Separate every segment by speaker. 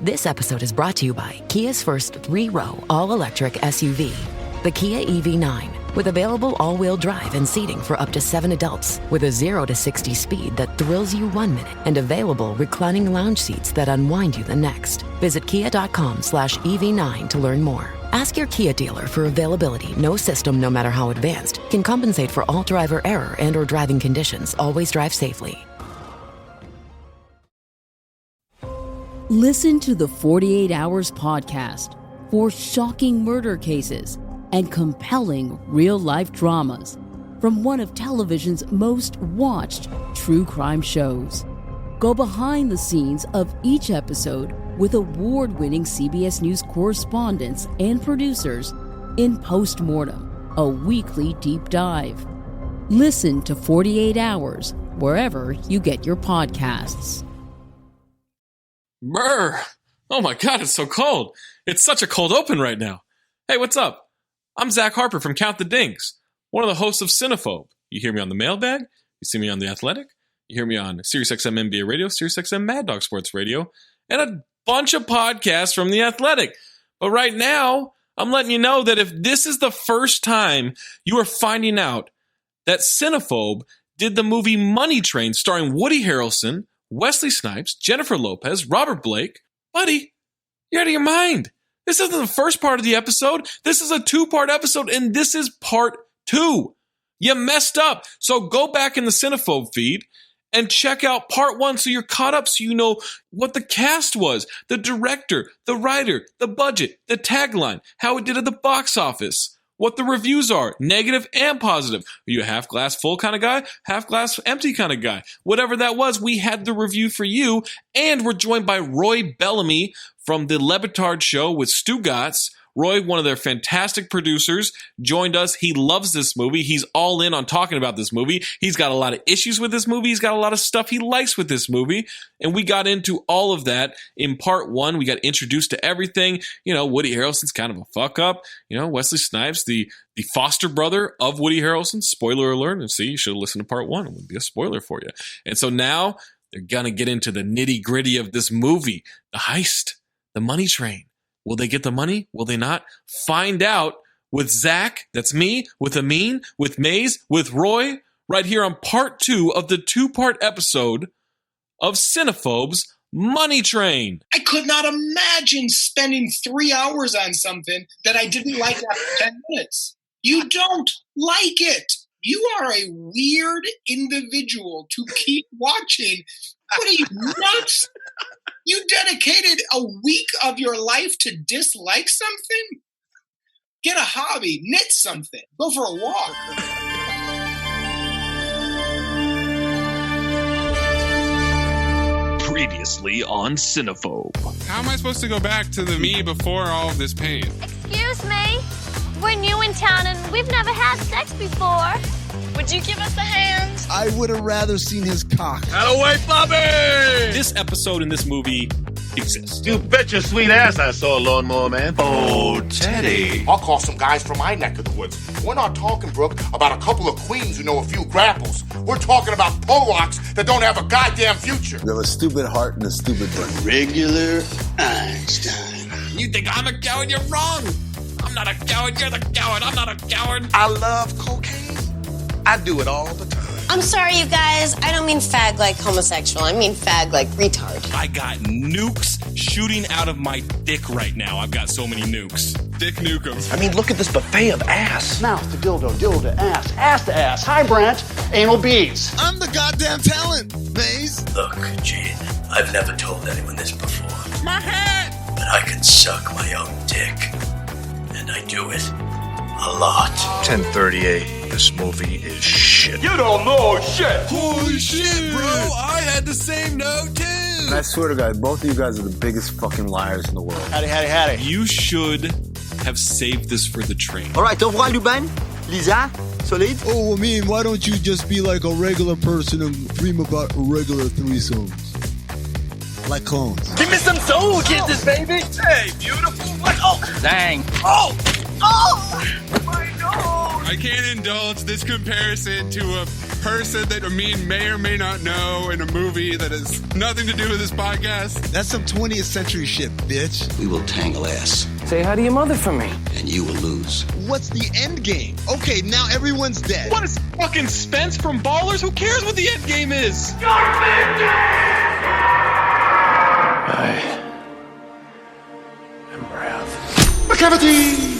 Speaker 1: This episode is brought to you by Kia's first 3-row all-electric SUV, the Kia EV9, with available all-wheel drive and seating for up to 7 adults, with a 0 to 60 speed that thrills you 1 minute, and available reclining lounge seats that unwind you the next. Visit kia.com/EV9 to learn more. Ask your Kia dealer for availability. No system, no matter how advanced, can compensate for all driver error and or driving conditions. Always drive safely.
Speaker 2: Listen to the 48 Hours podcast for shocking murder cases and compelling real-life dramas from one of television's most watched true crime shows. Go behind the scenes of each episode with award-winning CBS News correspondents and producers in Postmortem, a weekly deep dive. Listen to 48 Hours wherever you get your podcasts.
Speaker 3: Brr! Oh my god, it's so cold. It's such a cold open right now. Hey, what's up? I'm Zach Harper from Count the Dings, one of the hosts of Cinephobe. You hear me on the Mailbag, you see me on The Athletic, you hear me on SiriusXM NBA Radio, SiriusXM Mad Dog Sports Radio, and a bunch of podcasts from The Athletic. But right now, I'm letting you know that if this is the first time you are finding out that Cinephobe did the movie Money Train starring Woody Harrelson, Wesley Snipes, Jennifer Lopez, Robert Blake, buddy, you're out of your mind. This isn't the first part of the episode. This is a 2-part episode, and this is part 2. You messed up. So go back in the Cinephobe feed and check out part 1 so you're caught up, so you know what the cast was, the director, the writer, the budget, the tagline, how it did at the box office, what the reviews are, negative and positive. Are you a half glass full kind of guy, half glass empty kind of guy? Whatever that was, we had the review for you, and we're joined by Roy Bellamy from the Le Batard Show with Stu Gatz. Roy, one of their fantastic producers, joined us. He loves this movie. He's all in on talking about this movie. He's got a lot of issues with this movie. He's got a lot of stuff he likes with this movie. And we got into all of that in part 1. We got introduced to everything. You know, Woody Harrelson's kind of a fuck up. You know, Wesley Snipes, the foster brother of Woody Harrelson. Spoiler alert. And see, you should have listened to part 1. It would be a spoiler for you. And so now they're going to get into the nitty gritty of this movie. The heist, the money train. Will they get the money? Will they not? Find out with Zach, that's me, with Amin, with Maze, with Roy, right here on part 2 of the 2-part episode of Cinephobe's Money Train.
Speaker 4: I could not imagine spending 3 hours on something that I didn't like after 10 minutes. You don't like it. You are a weird individual to keep watching. What are you, nuts? You dedicated a week of your life to dislike something? Get a hobby, knit something, go for a walk.
Speaker 5: Previously on Cinephobe.
Speaker 6: How am I supposed to go back to the me before all of this pain?
Speaker 7: Excuse me? We're new in town and we've never had sex before. Would you give us a hand?
Speaker 8: I would have rather seen his cock.
Speaker 5: Out of the way, Bobby!
Speaker 3: This episode in this movie exists.
Speaker 9: You bet your sweet ass I saw a lawnmower man.
Speaker 5: Oh, Teddy.
Speaker 10: I'll call some guys from my neck of the woods. We're not talking, Brooke, about a couple of queens who know a few grapples. We're talking about Polacks that don't have a goddamn future.
Speaker 8: You have a stupid heart and a stupid brain.
Speaker 9: Regular Einstein.
Speaker 3: You think I'm a coward? You're wrong. I'm not a coward. You're the coward. I'm not a coward.
Speaker 9: I love cocaine. I do it all the time.
Speaker 11: I'm sorry, you guys. I don't mean fag like homosexual. I mean fag like retard.
Speaker 3: I got nukes shooting out of my dick right now. I've got so many nukes. Dick Nukem.
Speaker 9: I mean, look at this buffet of ass.
Speaker 12: Mouth to dildo, dildo to ass to ass. Hi, Brent. Anal beads.
Speaker 8: I'm the goddamn talent, Maze.
Speaker 13: Look, Gene, I've never told anyone this before.
Speaker 3: My head!
Speaker 13: But I can suck my own dick. And I do it a lot.
Speaker 5: 1038. This movie is shit.
Speaker 9: You don't know shit.
Speaker 3: Holy shit, bro. I had the same note, too.
Speaker 8: And I swear to God, both of you guys are the biggest fucking liars in the world.
Speaker 12: Howdy.
Speaker 3: You should have saved this for the train.
Speaker 14: All right, au revoir, Lubin. Lisa, solid?
Speaker 8: Oh, I mean, why don't you just be like a regular person and dream about regular threesomes? Like clones.
Speaker 14: Give me some soul kisses, baby.
Speaker 9: Hey, beautiful. What? Oh,
Speaker 14: dang.
Speaker 9: oh, my nose.
Speaker 6: I can't indulge this comparison to a person that Amin may or may not know in a movie that has nothing to do with this podcast.
Speaker 8: That's some 20th century shit, bitch.
Speaker 9: We will tangle ass,
Speaker 14: Say hi to your mother for me.
Speaker 9: and you will lose.
Speaker 8: What's the end game? Okay, now everyone's dead.
Speaker 3: What is fucking Spence from Ballers? Who cares what the end game is?
Speaker 13: I am proud.
Speaker 10: McCavity!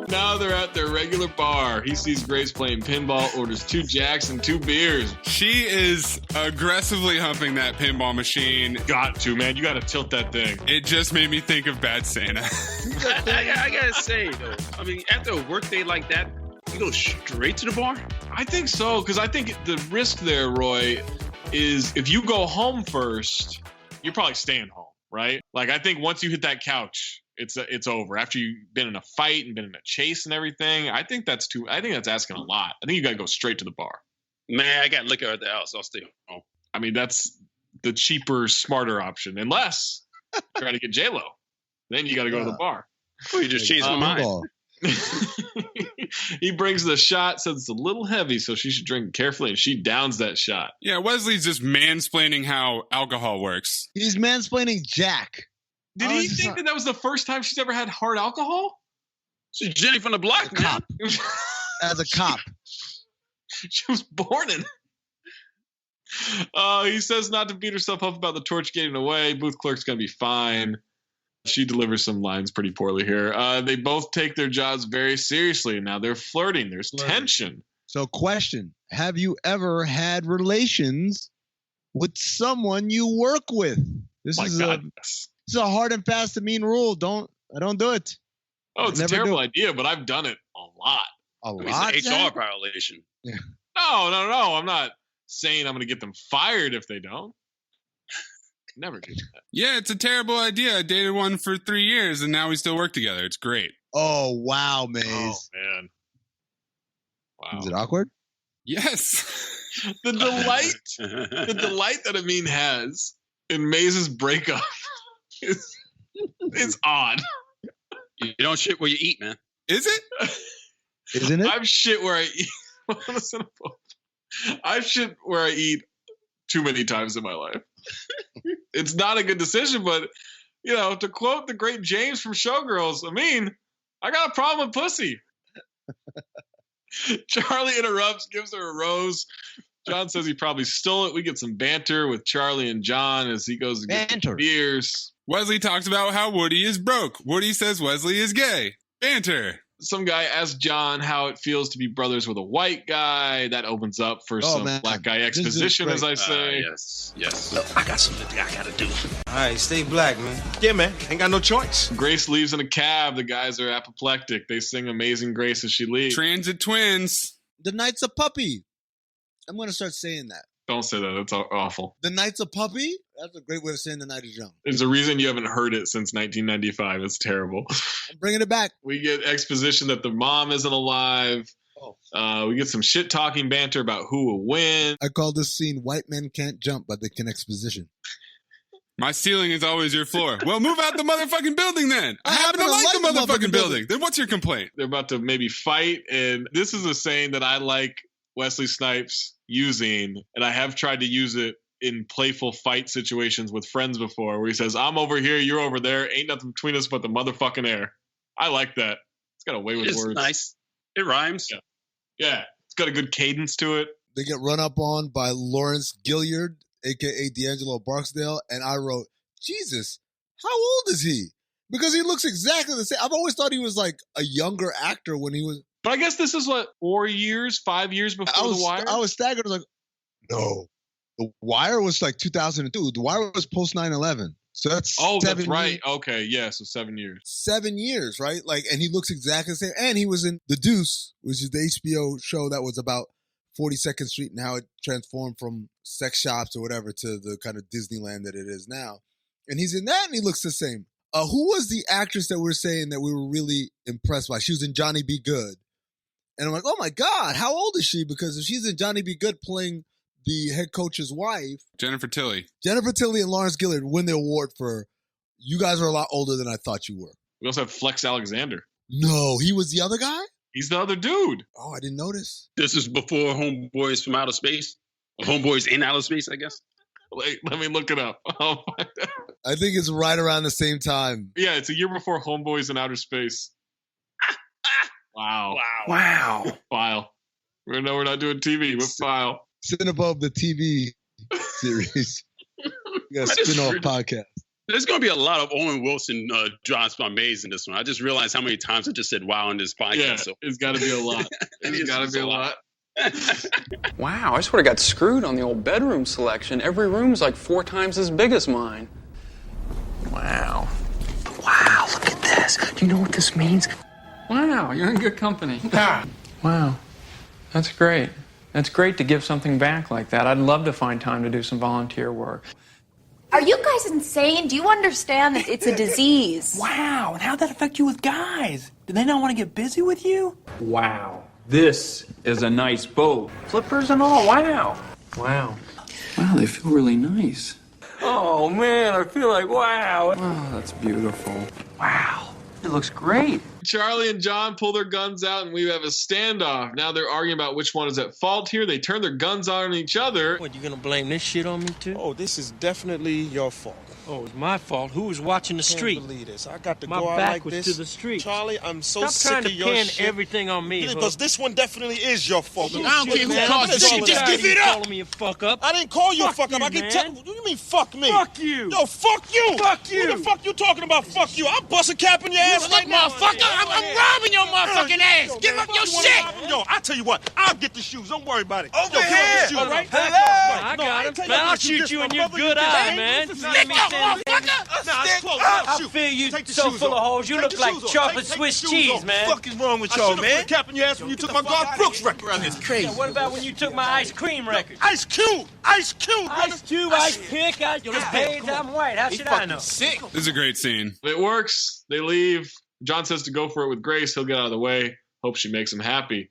Speaker 3: Now they're at their regular bar. He sees Grace playing pinball, orders 2 jacks and 2 beers.
Speaker 6: She is aggressively humping that pinball machine.
Speaker 3: Got to, man. You got to tilt that thing.
Speaker 6: It just made me think of Bad Santa.
Speaker 15: I gotta say, though, I mean, after a workday like that, you go straight to the bar?
Speaker 3: I think so, because I think the risk there, Roy, is if you go home first, you're probably staying home, right? Like, I think once you hit that couch, it's over. After you've been in a fight and been in a chase and everything, I think that's asking a lot. I think you got to go straight to the bar.
Speaker 15: Man, I got liquor at the house. I'll stay home.
Speaker 3: I mean, that's the cheaper, smarter option, unless you try to get J-Lo. Then you got to go to the bar.
Speaker 15: Well, you just changed my mind.
Speaker 3: He brings the shot, says it's a little heavy, so she should drink carefully, and she downs that shot.
Speaker 6: Yeah, Wesley's just mansplaining how alcohol works.
Speaker 8: He's mansplaining Jack.
Speaker 3: Did he think that was the first time she's ever had hard alcohol?
Speaker 15: She's Jenny from the block, man.
Speaker 8: Cop. As a cop.
Speaker 3: She was born in. He says not to beat herself up about the torch getting away. Booth clerk's going to be fine. She delivers some lines pretty poorly here. They both take their jobs very seriously. Now they're flirting. There's tension.
Speaker 8: So question, have you ever had relations with someone you work with? This is a hard and fast and mean rule. Don't do it.
Speaker 3: Oh, it's a terrible idea, but I've done it a lot.
Speaker 15: It's an HR violation.
Speaker 8: Yeah.
Speaker 3: No. I'm not saying I'm going to get them fired if they don't. Never do that.
Speaker 6: Yeah, it's a terrible idea. I dated one for 3 years, and now we still work together. It's great.
Speaker 8: Oh, wow, Maze.
Speaker 3: Oh, man. Wow.
Speaker 8: Is it awkward?
Speaker 6: Yes.
Speaker 3: The delight that Amin has in Maze's breakup is odd.
Speaker 15: You don't shit where you eat, man.
Speaker 6: Is it?
Speaker 8: Isn't it?
Speaker 3: I've shit where I eat. I've shit where I eat too many times in my life. It's not a good decision, but, to quote the great James from Showgirls, I got a problem with pussy. Charlie interrupts, gives her a rose. John says he probably stole it. We get some banter with Charlie and John as he goes to get some beers.
Speaker 6: Wesley talks about how Woody is broke. Woody says Wesley is gay. Banter.
Speaker 3: Some guy asks John how it feels to be brothers with a white guy. That opens up for some black guy exposition, as I say.
Speaker 15: Yes.
Speaker 9: Look, I got something I gotta do.
Speaker 14: All right, stay black, man. Yeah, man. Ain't got no choice.
Speaker 3: Grace leaves in a cab. The guys are apoplectic. They sing Amazing Grace as she leaves.
Speaker 6: Transit twins.
Speaker 8: The Knight's a puppy. I'm going to start saying that.
Speaker 3: Don't say that. That's awful.
Speaker 8: The Knight's a puppy? That's a great way of saying the night is young.
Speaker 3: There's a reason you haven't heard it since 1995. It's terrible.
Speaker 8: I'm bringing it back.
Speaker 3: We get exposition that the mom isn't alive. We get some shit-talking banter about who will win.
Speaker 8: I call this scene White Men Can't Jump, but they can exposition.
Speaker 6: My ceiling is always your floor. Well, move out the motherfucking building then. I happen to like the motherfucking building. Then what's your complaint?
Speaker 3: They're about to maybe fight, and this is a saying that I like Wesley Snipes using, and I have tried to use it in playful fight situations with friends before, where he says, I'm over here, you're over there, ain't nothing between us but the motherfucking air. I like that. It's got a way with words.
Speaker 15: Nice. It rhymes.
Speaker 3: Yeah. It's got a good cadence to it.
Speaker 8: They get run up on by Lawrence Gilliard, a.k.a. D'Angelo Barksdale, and I wrote, Jesus, how old is he? Because he looks exactly the same. I've always thought he was like a younger actor when he was...
Speaker 3: But I guess this is 5 years before The Wire?
Speaker 8: I was staggered. I was like, no. The Wire was like 2002. The Wire was post 9/11. So that's
Speaker 3: that's right. Years. Okay, yeah, so 7 years.
Speaker 8: 7 years, right? And he looks exactly the same. And he was in The Deuce, which is the HBO show that was about 42nd Street and how it transformed from sex shops or whatever to the kind of Disneyland that it is now. And he's in that and he looks the same. Who was the actress that we were saying that we were really impressed by? She was in Johnny Be Good. And I'm like, oh my God, how old is she? Because if she's in Johnny Be Good playing the head coach's wife.
Speaker 6: Jennifer Tilly
Speaker 8: and Lawrence Gillard win the award for, you guys are a lot older than I thought you were.
Speaker 3: We also have Flex Alexander.
Speaker 8: No, he was the other guy?
Speaker 3: He's the other dude.
Speaker 8: Oh, I didn't notice.
Speaker 15: This is before Homeboys from Outer Space. Homeboys in Outer Space, I guess.
Speaker 3: Wait, let me look it up. Oh my God.
Speaker 8: I think it's right around the same time.
Speaker 3: Yeah, it's a year before Homeboys in Outer Space. Wow. File. We're not doing TV, but file.
Speaker 8: Cinephobe, the TV series. We got a spin-off podcast.
Speaker 15: There's going to be a lot of Owen Wilson drops by Maze in this one. I just realized how many times I just said wow in this podcast.
Speaker 3: Yeah,
Speaker 15: so.
Speaker 3: It's got to be a lot. It's got to be a lot.
Speaker 16: Wow, I sort of got screwed on the old bedroom selection. Every room's like 4 times as big as mine.
Speaker 13: Wow. Wow, look at this. Do you know what this means?
Speaker 16: Wow, you're in good company. Wow, that's great. That's great to give something back like that. I'd love to find time to do some volunteer work.
Speaker 17: Are you guys insane? Do you understand that it's a disease?
Speaker 13: Wow, and how'd that affect you with guys? Do they not want to get busy with you?
Speaker 16: Wow, this is a nice boat. Flippers and all, wow. Wow, they feel really nice. Oh, man, I feel like wow. Oh, that's beautiful. Wow, it looks great.
Speaker 3: Charlie and John pull their guns out and we have a standoff. Now they're arguing about which one is at fault here. They turn their guns on each other.
Speaker 13: What, you gonna blame this shit on me too? Oh, this is definitely your fault. Oh, it's my fault. Who was watching the street? I can't believe this. I got to go out like this. My back was to the street. Charlie, I'm so sick of your shit. Stop trying to pin everything on me. Because this one definitely is your fault. I don't care who caused the shit. Just give it up. Calling me a fuck up. I didn't call you a fuck up. I can tell. What do you mean fuck me? Fuck you. Yo, fuck you. Fuck you. Who the fuck you talking about? Fuck you. I'm busting cap in your ass right now. Motherfucker, I'm robbing your motherfucking ass. Give up your shit. Yo, I'll tell you what. I'll get the shoes. Don't worry about it. Over here. All right. Hello. I got him. I'll shoot you in your good eye, man. Stick up, motherfucker. I feel you so full of holes. You look like chocolate Swiss cheese, man. What the fuck is wrong with y'all, man? I should've put a cap in your ass when you took my Garth Brooks record. It's crazy. What about when you took my Ice Cream record? Ice Cube. Ice Cube. Ice Cube. Ice Pick. Ice Page. I'm white. How should I know?
Speaker 6: Sick. This is a great scene.
Speaker 3: It works. They leave. John says to go for it with Grace. He'll get out of the way. Hope she makes him happy.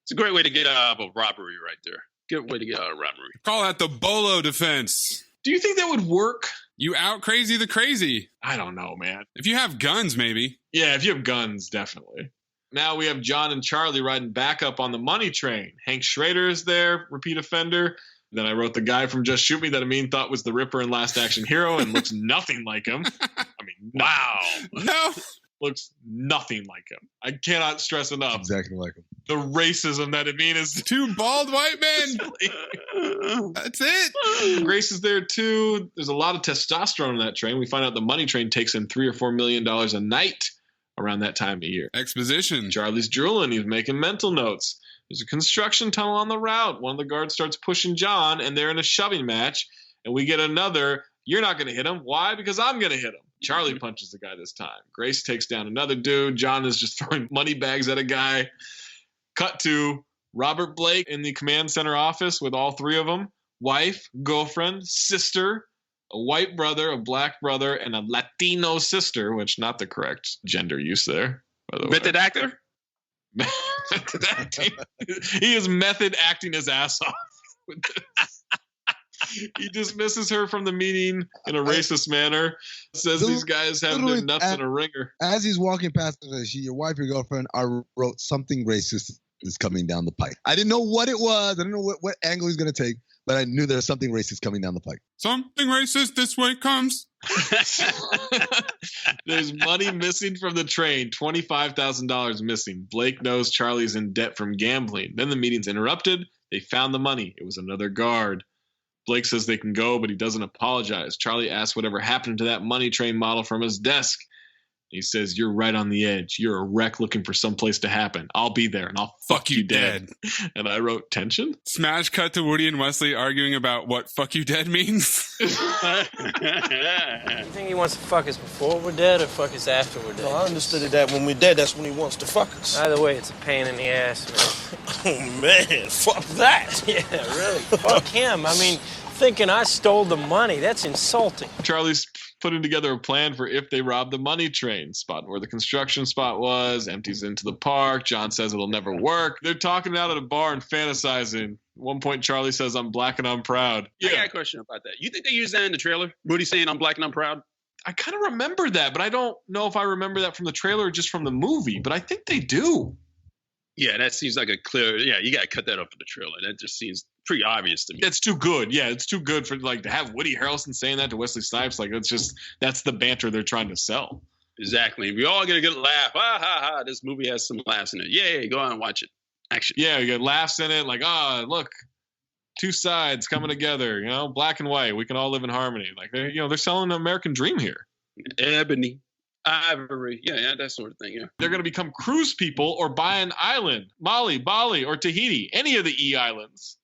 Speaker 15: It's a great way to get out of a robbery right there. Good way to get out of a robbery.
Speaker 6: Call that the Bolo defense.
Speaker 3: Do you think that would work?
Speaker 6: You out crazy the crazy.
Speaker 3: I don't know, man.
Speaker 6: If you have guns, maybe.
Speaker 3: Yeah, if you have guns, definitely. Now we have John and Charlie riding back up on the money train. Hank Schrader is there, repeat offender. Then I wrote the guy from Just Shoot Me that Amin thought was the Ripper in Last Action Hero and looks nothing like him. I mean, wow.
Speaker 6: No.
Speaker 3: Looks nothing like him. I cannot stress enough.
Speaker 8: Exactly like him.
Speaker 3: The racism that Amin is.
Speaker 6: Two bald white men. That's it.
Speaker 3: Grace is there too. There's a lot of testosterone on that train. We find out the money train takes in $3 or $4 million a night around that time of year.
Speaker 6: Exposition.
Speaker 3: Charlie's drooling. He's making mental notes. There's a construction tunnel on the route. One of the guards starts pushing John, and they're in a shoving match. And we get another, you're not going to hit him. Why? Because I'm going to hit him. Charlie punches the guy this time. Grace takes down another dude. John is just throwing money bags at a guy. Cut to Robert Blake in the command center office with all three of them. Wife, girlfriend, sister, a white brother, a black brother, and a Latino sister, which not the correct gender use there, by the way.
Speaker 15: Method actor?
Speaker 3: Method acting. He is method acting his ass off with this. He dismisses her from the meeting in a racist manner. Says these guys have their nuts in a ringer.
Speaker 8: As he's walking past, your wife, your girlfriend, I wrote something racist is coming down the pike. I didn't know what it was. I didn't know what angle he's going to take, but I knew there was something racist coming down the pike.
Speaker 6: Something racist this way comes.
Speaker 3: There's money missing from the train. $25,000 missing. Blake knows Charlie's in debt from gambling. Then the meeting's interrupted. They found the money. It was another guard. Blake says they can go, but he doesn't apologize. Charlie asks whatever happened to that money train model from his desk. He says, you're right on the edge. You're a wreck looking for someplace to happen. I'll be there, and I'll fuck you dead. And I wrote, tension?
Speaker 6: Smash cut to Woody and Wesley arguing about what fuck you dead means.
Speaker 13: You think he wants to fuck us before we're dead or fuck us after we're dead? No, I understood it that when we're dead, that's when he wants to fuck us. Either way, it's a pain in the ass, man. Oh, man, fuck that. Yeah, really. Fuck him. I mean, thinking I stole the money, that's insulting.
Speaker 3: Charlie's putting together a plan for if they rob the money train. Spotting where the construction spot was, empties into the park. John says it'll never work. They're talking out at a bar and fantasizing. At one point, Charlie says, I'm black and I'm proud.
Speaker 15: I got a question about that. You think they used that in the trailer? Rudy saying, I'm black and I'm proud?
Speaker 3: I kind of remember that, but I don't know if I remember that from the trailer or just from the movie, but I think they do.
Speaker 15: Yeah, that seems like a clear, you got to cut that up for the trailer. That just seems pretty obvious to me.
Speaker 3: It's too good. Yeah, it's too good for to have Woody Harrelson saying that to Wesley Snipes. That's the banter they're trying to sell.
Speaker 15: Exactly. We all get a good laugh. Ha, ha, ha. This movie has some laughs in it. Yay, go on and watch it. Action.
Speaker 3: Yeah, you get laughs in it. Look, two sides coming together, black and white. We can all live in harmony. They're selling the American dream here.
Speaker 15: Ebony, ivory, that sort of thing. Yeah,
Speaker 3: they're going to become cruise people or buy an island, Mali, Bali, or Tahiti, any of the E islands.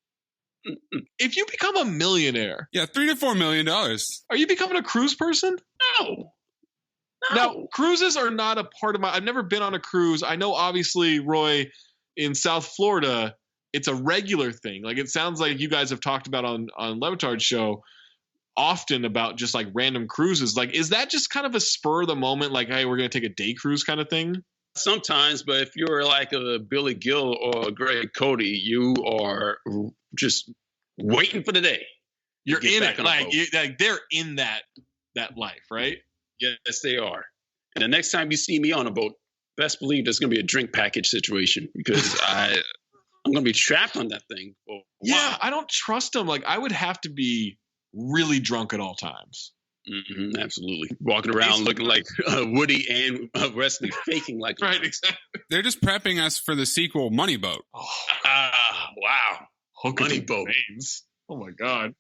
Speaker 3: If you become a millionaire,
Speaker 6: $3 to $4 million.
Speaker 3: Are you becoming a cruise person?
Speaker 15: No.
Speaker 3: Now, cruises are not a part of I've never been on a cruise. I know, obviously, Roy, in South Florida, it's a regular thing. It sounds like you guys have talked about on Levitard's show often about just random cruises. Is that just kind of a spur of the moment, hey, we're going to take a day cruise kind of thing?
Speaker 15: Sometimes, but if you're like a Billy Gill or a Greg Cody, you are just waiting for the day.
Speaker 3: You're in it. They're in that life, right?
Speaker 15: Yes, they are. And the next time you see me on a boat, best believe there's going to be a drink package situation because I'm going to be trapped on that thing.
Speaker 3: I don't trust them. I would have to be really drunk at all times.
Speaker 15: Mm-hmm, absolutely. Walking around looking like Woody and Wesley faking
Speaker 3: right, exactly.
Speaker 6: They're just prepping us for the sequel, Money Boat.
Speaker 15: Wow.
Speaker 3: Money Boat. Names. Oh my God.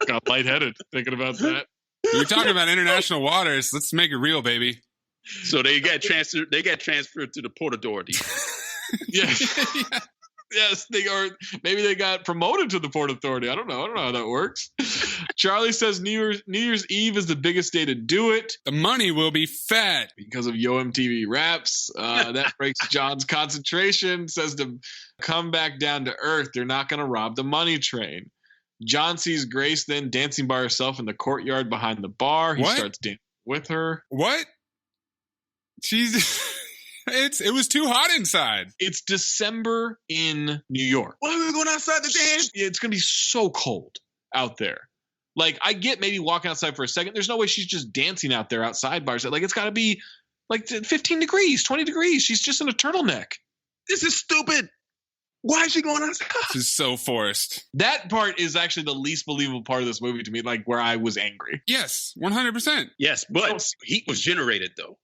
Speaker 3: Got lightheaded thinking about that.
Speaker 6: We're talking about international waters. Let's make it real, baby.
Speaker 15: So they got transferred to the Port Authority.
Speaker 3: Yeah. Yes, they are. Maybe they got promoted to the Port Authority. I don't know how that works. Charlie says New Year's Eve is the biggest day to do it.
Speaker 6: The money will be fat.
Speaker 3: Because of Yo MTV Raps. That breaks John's concentration, says to come back down to earth. They're not going to rob the money train. John sees Grace then dancing by herself in the courtyard behind the bar. He starts dancing with her.
Speaker 6: What? It was too hot inside.
Speaker 3: It's December in New York.
Speaker 15: Why are we going outside to dance?
Speaker 3: It's going to be so cold out there. I get maybe walking outside for a second. There's no way she's just dancing out there outside by herself. It's got to be 15 degrees, 20 degrees. She's just in a turtleneck.
Speaker 15: This is stupid. Why is she going outside?
Speaker 6: This is so forced.
Speaker 3: That part is actually the least believable part of this movie to me, where I was angry.
Speaker 6: Yes, 100%.
Speaker 15: Yes, but heat was generated, though.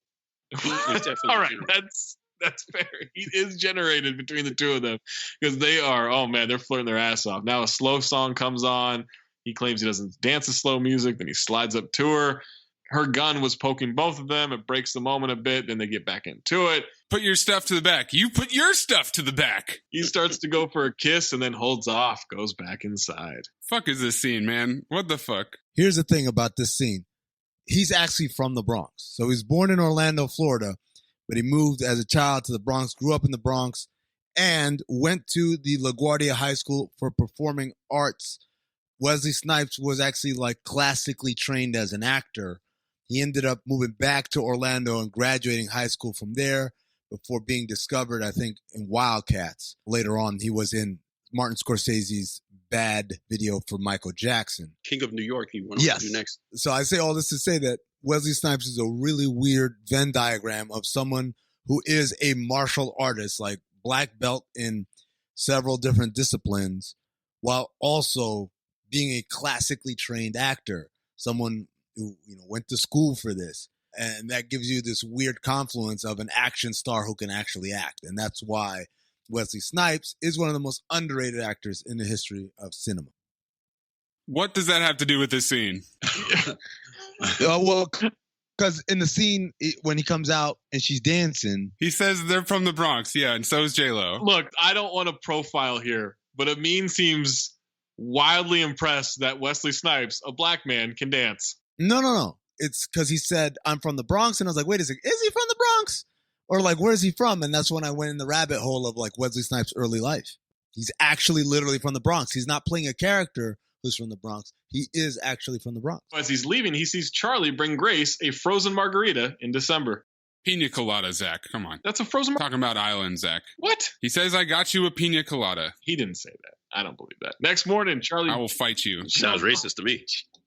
Speaker 3: All right, that's fair. Heat is generated between the two of them because they are, they're flirting their ass off. Now a slow song comes on. He claims he doesn't dance to slow music. Then he slides up to her. Her gun was poking both of them. It breaks the moment a bit. Then they get back into it.
Speaker 6: Put your stuff to the back. You put your stuff to the back.
Speaker 3: He starts to go for a kiss and then holds off, goes back inside.
Speaker 6: Fuck is this scene, man? What the fuck?
Speaker 8: Here's the thing about this scene. He's actually from the Bronx. So he was born in Orlando, Florida, but he moved as a child to the Bronx, grew up in the Bronx, and went to the LaGuardia High School for Performing Arts. Wesley Snipes was actually classically trained as an actor. He ended up moving back to Orlando and graduating high school from there before being discovered, I think, in Wildcats. Later on, he was in Martin Scorsese's Bad video for Michael Jackson.
Speaker 15: King of New York, he went on to do next.
Speaker 8: So I say all this to say that Wesley Snipes is a really weird Venn diagram of someone who is a martial artist, black belt in several different disciplines, while also being a classically trained actor, someone who went to school for this. And that gives you this weird confluence of an action star who can actually act. And that's why Wesley Snipes is one of the most underrated actors in the history of cinema.
Speaker 6: What does that have to do with this scene?
Speaker 8: Well, because in the scene, when he comes out and she's dancing.
Speaker 6: He says they're from the Bronx, yeah, and so is J-Lo.
Speaker 3: Look, I don't want to profile here, but Amin seems wildly impressed that Wesley Snipes, a black man, can dance.
Speaker 8: No. It's because he said, I'm from the Bronx. And I was like, wait a second, is he from the Bronx? Or where's he from? And that's when I went in the rabbit hole of Wesley Snipes' early life. He's actually literally from the Bronx. He's not playing a character who's from the Bronx. He is actually from the Bronx.
Speaker 3: As he's leaving, he sees Charlie bring Grace a frozen margarita in December.
Speaker 6: Pina colada, Zach. Come on.
Speaker 3: That's a frozen
Speaker 6: Talking about island, Zach.
Speaker 3: What?
Speaker 6: He says, I got you a pina colada.
Speaker 3: He didn't say that. I don't believe that. Next morning, Charlie...
Speaker 6: I will fight you.
Speaker 15: Sounds racist to me.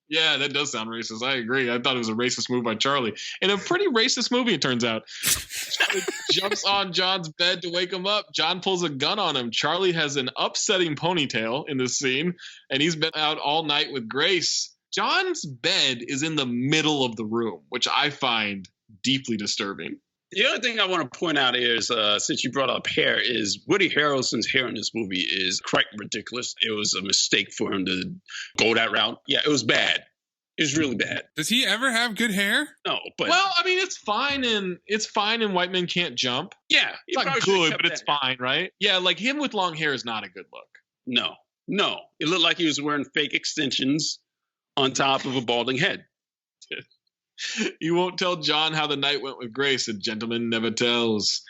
Speaker 3: Yeah, that does sound racist. I agree. I thought it was a racist move by Charlie. And a pretty racist movie, it turns out. Charlie jumps on John's bed to wake him up. John pulls a gun on him. Charlie has an upsetting ponytail in this scene, and he's been out all night with Grace. John's bed is in the middle of the room, which I find deeply disturbing.
Speaker 15: The other thing I want to point out is, since you brought up hair, is Woody Harrelson's hair in this movie is quite ridiculous. It was a mistake for him to go that route. Yeah, it was bad. It was really bad.
Speaker 6: Does he ever have good hair?
Speaker 15: No, but...
Speaker 3: Well, I mean, it's fine in White Men Can't Jump.
Speaker 15: Yeah.
Speaker 3: It's not good, but it's fine, right? Yeah, like him with long hair is not a good look.
Speaker 15: No. It looked like he was wearing fake extensions on top of a balding head.
Speaker 3: You won't tell John how the night went with Grace. A gentleman never tells.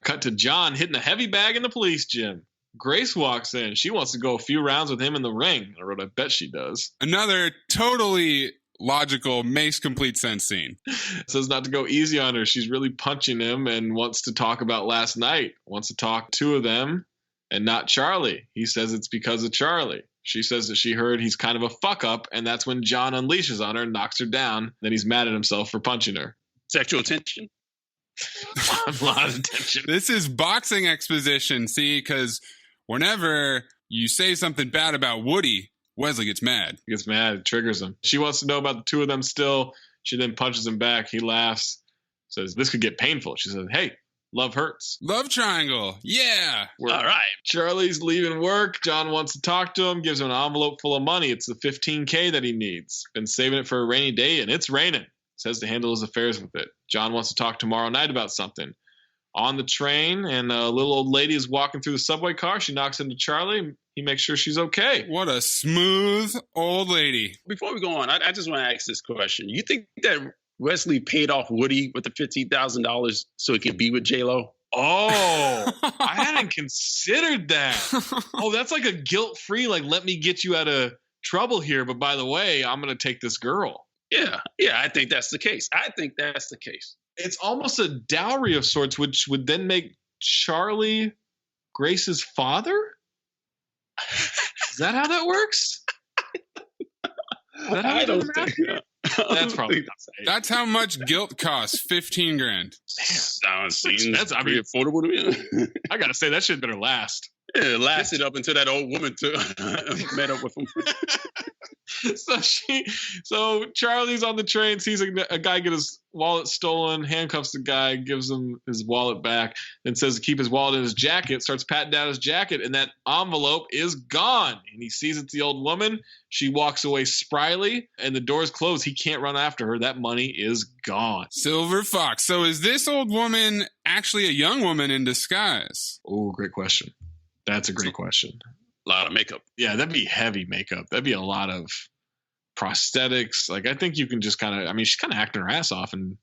Speaker 3: Cut to John hitting a heavy bag in the police gym. Grace walks in. She wants to go a few rounds with him in the ring. I wrote, I bet she does.
Speaker 6: Another totally logical, makes complete sense scene.
Speaker 3: Says not to go easy on her. She's really punching him and wants to talk about last night. Wants to talk two of them and not Charlie. He says it's because of Charlie. She says that she heard he's kind of a fuck up, and that's when John unleashes on her and knocks her down. Then he's mad at himself for punching her.
Speaker 15: Sexual tension?
Speaker 3: A lot of tension.
Speaker 6: This is boxing exposition, see, because whenever you say something bad about Woody, Wesley gets mad.
Speaker 3: He gets mad. It triggers him. She wants to know about the two of them still. She then punches him back. He laughs. Says, this could get painful. She says, hey, love hurts.
Speaker 6: Love triangle. Yeah.
Speaker 15: All right.
Speaker 3: Charlie's leaving work. John wants to talk to him. Gives him an envelope full of money. It's the $15K that he needs. Been saving it for a rainy day, and it's raining. Says to handle his affairs with it. John wants to talk tomorrow night about something. On the train, and a little old lady is walking through the subway car. She knocks into Charlie. He makes sure she's okay.
Speaker 6: What a smooth old lady.
Speaker 15: Before we go on, I just want to ask this question. You think that Wesley paid off Woody with the $15,000 so he could be with J-Lo?
Speaker 3: Oh, I hadn't considered that. Oh, that's like a guilt-free, like, let me get you out of trouble here. But by the way, I'm going to take this girl.
Speaker 15: Yeah, I think that's the case.
Speaker 3: It's almost a dowry of sorts, which would then make Charlie Grace's father? Is that how that works?
Speaker 15: I don't think
Speaker 3: That's probably not safe.
Speaker 6: That's how much guilt costs. $15,000.
Speaker 15: Sounds affordable to me.
Speaker 3: I gotta say that shit better last.
Speaker 15: Yeah, it lasted up until that old woman met up with him.
Speaker 3: So Charlie's on the train, sees a guy get his wallet stolen, handcuffs the guy, gives him his wallet back, then says to keep his wallet in his jacket, starts patting down his jacket, and that envelope is gone. And he sees it's the old woman. She walks away spryly, and the door's closed. He can't run after her. That money is gone.
Speaker 6: Silver Fox. So is this old woman actually a young woman in disguise?
Speaker 3: Oh, great question. That's a great question.
Speaker 15: A lot of makeup.
Speaker 3: Yeah, that'd be heavy makeup. That'd be a lot of prosthetics. Like, I think you can just she's kind of acting her ass off in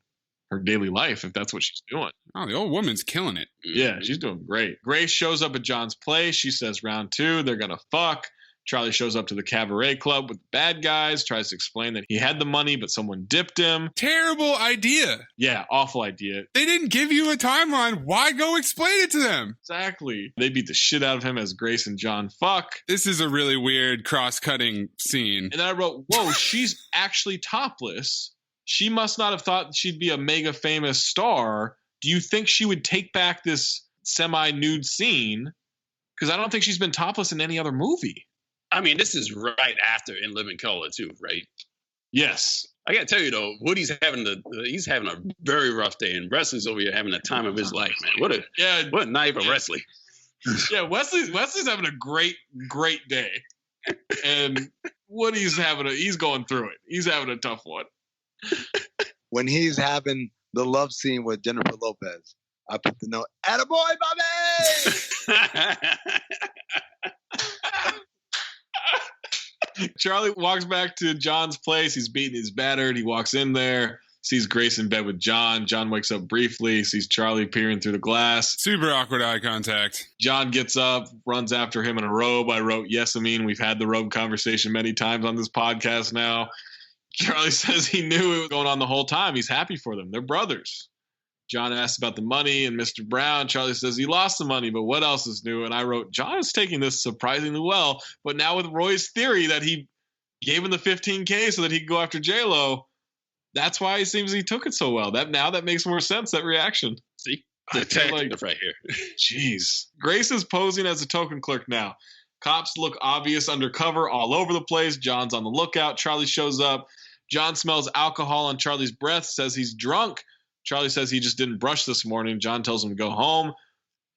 Speaker 3: her daily life if that's what she's doing.
Speaker 6: Oh, the old woman's killing it.
Speaker 3: Yeah, she's doing great. Grace shows up at John's place. She says round 2, they're going to fuck. Charlie shows up to the cabaret club with the bad guys, tries to explain that he had the money, but someone dipped him.
Speaker 6: Terrible idea.
Speaker 3: Yeah, awful idea.
Speaker 6: They didn't give you a timeline. Why go explain it to them?
Speaker 3: Exactly. They beat the shit out of him as Grace and John fuck.
Speaker 6: This is a really weird cross-cutting scene.
Speaker 3: And then I wrote, whoa, she's actually topless. She must not have thought she'd be a mega famous star. Do you think she would take back this semi-nude scene? Because I don't think she's been topless in any other movie.
Speaker 15: I mean, this is right after In Living Color, too, right?
Speaker 3: Yes.
Speaker 15: I got to tell you, though, Woody's having a very rough day, and Wesley's over here having the time of his life, man. What a night for Wesley.
Speaker 3: Yeah, Wesley's having a great day. And Woody's he's going through it. He's having a tough one.
Speaker 18: When he's having the love scene with Jennifer Lopez, I put the note, "Attaboy, Bobby!"
Speaker 3: Charlie walks back to John's place. He's beaten, he's battered. He walks in there, sees Grace in bed with John. John wakes up briefly, sees Charlie peering through the glass.
Speaker 6: Super awkward eye contact.
Speaker 3: John gets up, runs after him in a robe. I wrote, yes, Amin, we've had the robe conversation many times on this podcast now. Charlie says he knew it was going on the whole time. He's happy for them. They're brothers. John asks about the money and Mr. Brown. Charlie says he lost the money, but what else is new? And I wrote, John is taking this surprisingly well, but now with Roy's theory that he gave him the $15K so that he could go after J-Lo, that's why it seems he took it so well. That makes more sense, that reaction.
Speaker 15: See? Detective right here.
Speaker 3: Jeez. Grace is posing as a token clerk now. Cops look obvious undercover all over the place. John's on the lookout. Charlie shows up. John smells alcohol on Charlie's breath, says he's drunk. Charlie says he just didn't brush this morning. John tells him to go home.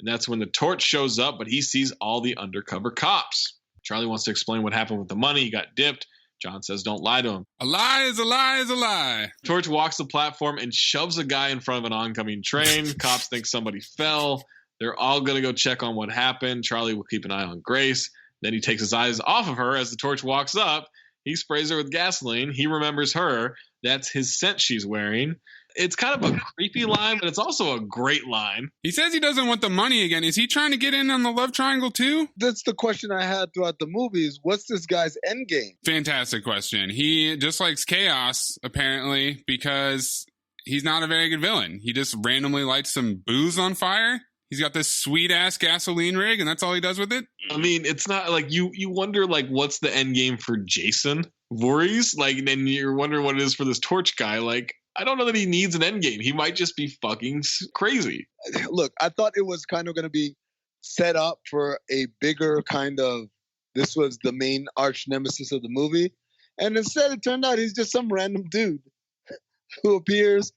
Speaker 3: And that's when the torch shows up, but he sees all the undercover cops. Charlie wants to explain what happened with the money. He got dipped. John says, don't lie to him.
Speaker 6: A lie is a lie is a lie.
Speaker 3: Torch walks the platform and shoves a guy in front of an oncoming train. Cops think somebody fell. They're all going to go check on what happened. Charlie will keep an eye on Grace. Then he takes his eyes off of her as the torch walks up. He sprays her with gasoline. He remembers her. That's his scent she's wearing. It's kind of a creepy line, but it's also a great line.
Speaker 6: He says he doesn't want the money again. Is he trying to get in on the love triangle too?
Speaker 18: That's the question I had throughout the movie is, what's this guy's end game?
Speaker 6: Fantastic question. He just likes chaos, apparently, because he's not a very good villain. He just randomly lights some booze on fire. He's got this sweet-ass gasoline rig, and that's all he does with it?
Speaker 3: I mean, it's not like you wonder, like, what's the end game for Jason Voorhees? Like, and then you're wondering what it is for this torch guy. Like, I don't know that he needs an end game. He might just be fucking crazy.
Speaker 18: Look, I thought it was kind of going to be set up for a bigger kind of, this was the main arch nemesis of the movie. And instead it turned out he's just some random dude who appears,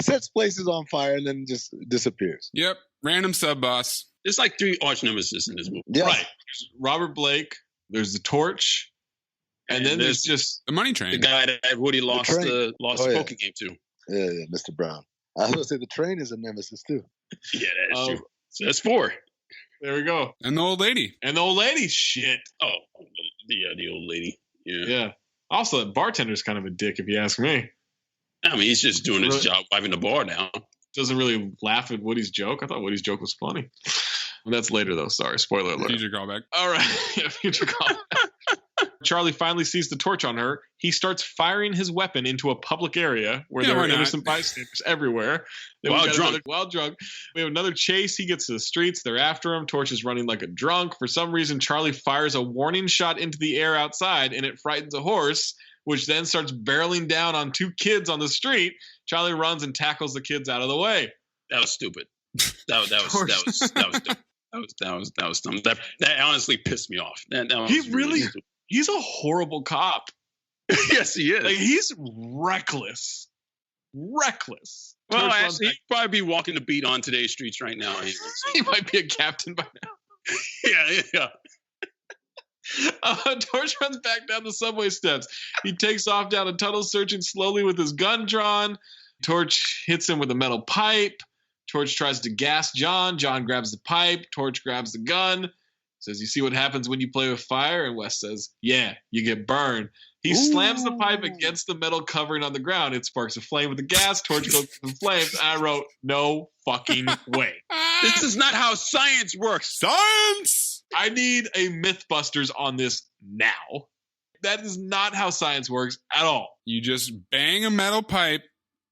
Speaker 18: sets places on fire, and then just disappears.
Speaker 6: Yep. Random sub-boss.
Speaker 15: There's like 3 arch nemesis in this movie.
Speaker 18: Yeah.
Speaker 3: Right. There's Robert Blake. There's the torch. And then there's just
Speaker 6: the money train.
Speaker 15: The guy that Woody lost the poker game to.
Speaker 18: Yeah, Mr. Brown. I was going to say the train is a nemesis too.
Speaker 15: Yeah, that's true. So that's 4.
Speaker 3: There we go.
Speaker 6: And the old lady.
Speaker 3: Shit.
Speaker 15: Oh, the old lady.
Speaker 3: Yeah. Also, that bartender's kind of a dick, if you ask me.
Speaker 15: I mean, he's just doing his job, wiping the bar down.
Speaker 3: Doesn't really laugh at Woody's joke. I thought Woody's joke was funny. That's later, though. Sorry. Spoiler alert.
Speaker 6: Future callback.
Speaker 3: All right. Future callback. Charlie finally sees the torch on her. He starts firing his weapon into a public area where there are innocent bystanders everywhere. While drunk. We have another chase. He gets to the streets. They're after him. Torch is running like a drunk. For some reason, Charlie fires a warning shot into the air outside, and it frightens a horse, which then starts barreling down on 2 kids on the street. Charlie runs and tackles the kids out of the way.
Speaker 15: That was stupid. That was dumb. That was dumb. That honestly pissed me off.
Speaker 3: He's a horrible cop.
Speaker 15: Yes, he is.
Speaker 3: Like, he's reckless. Reckless.
Speaker 15: Well, actually, he'd probably be walking the beat on today's streets right now.
Speaker 3: He might be a captain by now.
Speaker 15: Yeah.
Speaker 3: Torch runs back down the subway steps. He takes off down a tunnel, searching slowly with his gun drawn. Torch hits him with a metal pipe. Torch tries to gas John. John grabs the pipe. Torch grabs the gun. Says, you see what happens when you play with fire? And Wes says, yeah, you get burned. He slams the pipe against the metal covering on the ground. It sparks a flame with the gas. Torch goes to the flames. And I wrote, no fucking way.
Speaker 15: This is not how science works.
Speaker 6: Science!
Speaker 3: I need a Mythbusters on this now. That is not how science works at all.
Speaker 6: You just bang a metal pipe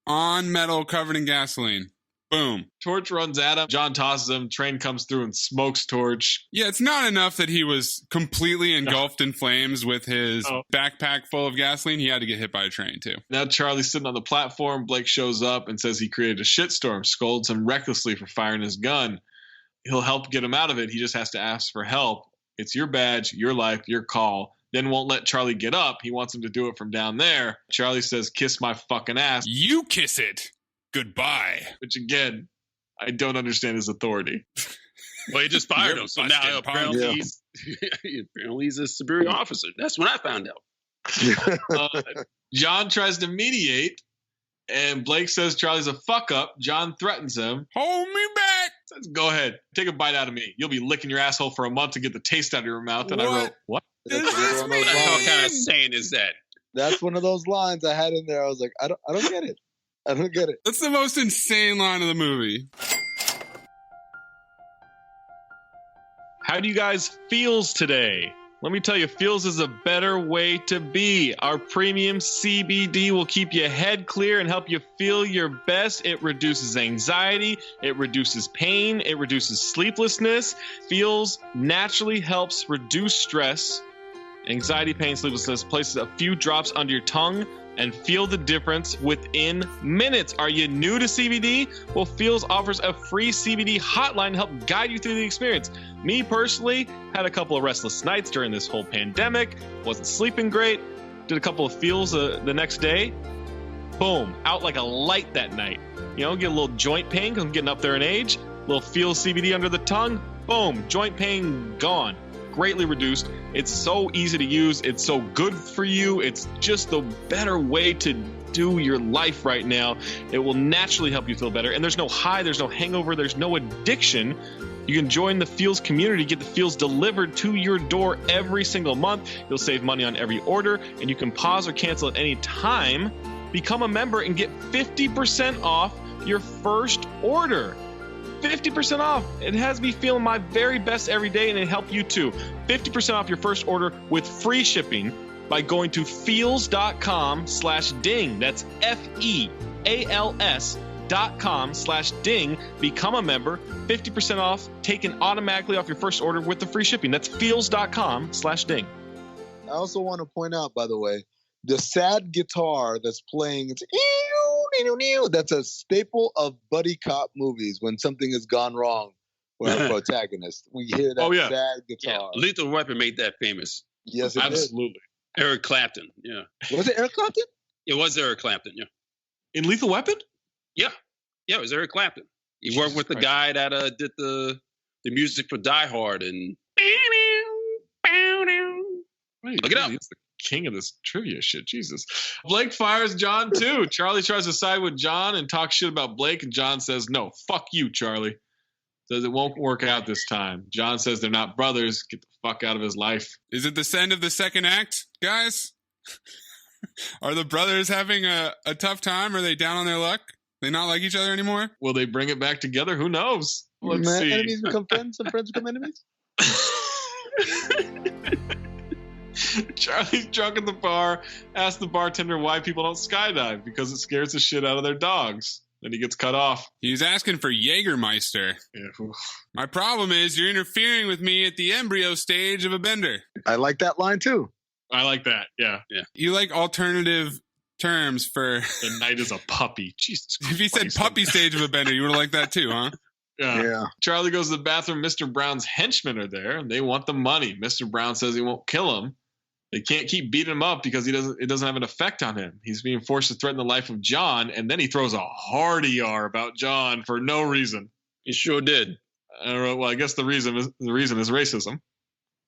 Speaker 6: on metal covered in gasoline. Boom.
Speaker 3: Torch runs at him. John tosses him. Train comes through and smokes Torch.
Speaker 6: Yeah, it's not enough that he was completely engulfed in flames with his backpack full of gasoline. He had to get hit by a train, too.
Speaker 3: Now Charlie's sitting on the platform. Blake shows up and says he created a shitstorm, scolds him recklessly for firing his gun. He'll help get him out of it. He just has to ask for help. It's your badge, your life, your call. Then won't let Charlie get up. He wants him to do it from down there. Charlie says, kiss my fucking ass.
Speaker 6: You kiss it. Goodbye.
Speaker 3: Which, again, I don't understand his authority.
Speaker 15: Well, he just fired him, so now apparently he's a superior officer. That's when I found out.
Speaker 3: John tries to mediate, and Blake says Charlie's a fuck-up. John threatens him.
Speaker 6: Hold me back.
Speaker 3: Says, go ahead. Take a bite out of me. You'll be licking your asshole for a month to get the taste out of your mouth. And I wrote, what?
Speaker 15: What kind of saying is that?
Speaker 18: That's one of those lines I had in there. I was like, I don't get it. I don't get it.
Speaker 6: That's the most insane line of the movie.
Speaker 3: How do you guys feels today? Let me tell you, feels is a better way to be. Our premium CBD will keep your head clear and help you feel your best. It reduces anxiety. It reduces pain. It reduces sleeplessness. Feels naturally helps reduce stress, anxiety, pain, sleeplessness. Places a few drops under your tongue and feel the difference within minutes. Are you new to CBD? Well, Feels offers a free CBD hotline to help guide you through the experience. Me personally had a couple of restless nights during this whole pandemic. Wasn't sleeping great. Did a couple of Feels the next day. Boom, out like a light that night. You know, get a little joint pain because I'm getting up there in age. A little Feels CBD under the tongue. Boom, joint pain gone. Greatly reduced. It's so easy to use. It's so good for you. It's just the better way to do your life right now. It will naturally help you feel better. And there's no high, there's no hangover, there's no addiction. You can join the Feels community, get the Feels delivered to your door every single month. You'll save money on every order, and you can pause or cancel at any time. Become a member and get 50% off your first order. 50% off. It has me feeling my very best every day, and it helped you too. 50% off your first order with free shipping by going to feels.com/ding. That's FEALS.com/ding. Become a member. 50% off taken automatically off your first order with the free shipping. That's feels.com/ding.
Speaker 18: I also want to point out, by the way, the sad guitar that's playing, that's a staple of buddy cop movies when something has gone wrong with our protagonist. We hear that sad guitar.
Speaker 15: Yeah. Lethal Weapon made that famous.
Speaker 18: Yes, it
Speaker 15: absolutely. Did. Eric Clapton, yeah.
Speaker 18: Was it Eric Clapton?
Speaker 15: It was Eric Clapton, yeah.
Speaker 3: In Lethal Weapon?
Speaker 15: Yeah. Yeah, it was Eric Clapton. He worked with the guy that did the music for Die Hard and look it up.
Speaker 3: It's the king of this trivia shit. Jesus. Blake fires John too. Charlie tries to side with John and talk shit about Blake, and John says, "No, fuck you, Charlie." Says it won't work out this time. John says they're not brothers. Get the fuck out of his life.
Speaker 6: Is it the end of the second act, guys? Are the brothers having a tough time? Are they down on their luck? They not like each other anymore?
Speaker 3: Will they bring it back together? Who knows? Let's see.
Speaker 18: Enemies become friends and friends become enemies?
Speaker 3: Charlie's drunk at the bar, asks the bartender why people don't skydive, because it scares the shit out of their dogs. Then he gets cut off.
Speaker 6: He's asking for Jägermeister.
Speaker 3: Yeah.
Speaker 6: My problem is you're interfering with me at the embryo stage of a bender.
Speaker 18: I like that line too.
Speaker 3: I like that, yeah.
Speaker 6: You like alternative terms for...
Speaker 3: The night is a puppy. Jesus Christ.
Speaker 6: If he said puppy stage of a bender, you would have liked that too, huh?
Speaker 3: Yeah. Charlie goes to the bathroom. Mr. Brown's henchmen are there, and they want the money. Mr. Brown says he won't kill him. They can't keep beating him up because it doesn't have an effect on him. He's being forced to threaten the life of John, and then he throws a hard ER about John for no reason.
Speaker 15: He sure did.
Speaker 3: Well, I guess the reason is racism.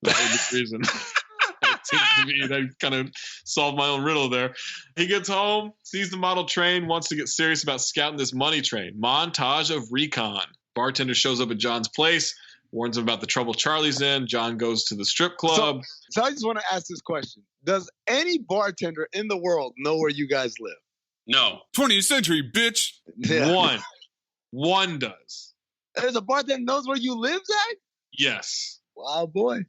Speaker 3: That was the reason. It seems to me that kind of solved my own riddle there. He gets home, sees the model train, wants to get serious about scouting this money train. Montage of recon. Bartender shows up at John's place, warns him about the trouble Charlie's in. John goes to the strip club.
Speaker 18: So I just want to ask this question. Does any bartender in the world know where you guys live?
Speaker 15: No.
Speaker 6: 20th century, bitch.
Speaker 18: Yeah.
Speaker 3: One does.
Speaker 18: There's a bartender that knows where you live, Zach?
Speaker 3: Yes.
Speaker 18: Wow, boy.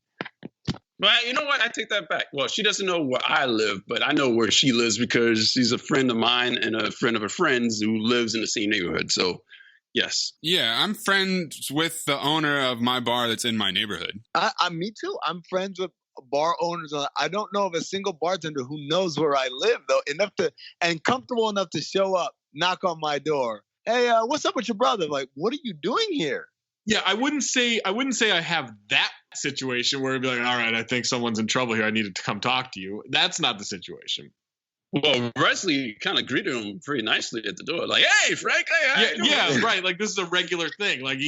Speaker 15: But you know what? I take that back. Well, she doesn't know where I live, but I know where she lives because she's a friend of mine and a friend of a friend's who lives in the same neighborhood. So, yes.
Speaker 6: Yeah, I'm friends with the owner of my bar that's in my neighborhood.
Speaker 18: Me too. I'm friends with bar owners. I don't know of a single bartender who knows where I live, though, and comfortable enough to show up, knock on my door. Hey, what's up with your brother? Like, what are you doing here?
Speaker 3: Yeah, I wouldn't say I have that situation where it'd be like, all right, I think someone's in trouble here. I needed to come talk to you. That's not the situation.
Speaker 15: Well, Wesley kind of greeted him pretty nicely at the door. Like, hey, Frank, hey,
Speaker 3: yeah, right. Like, this is a regular thing. Like,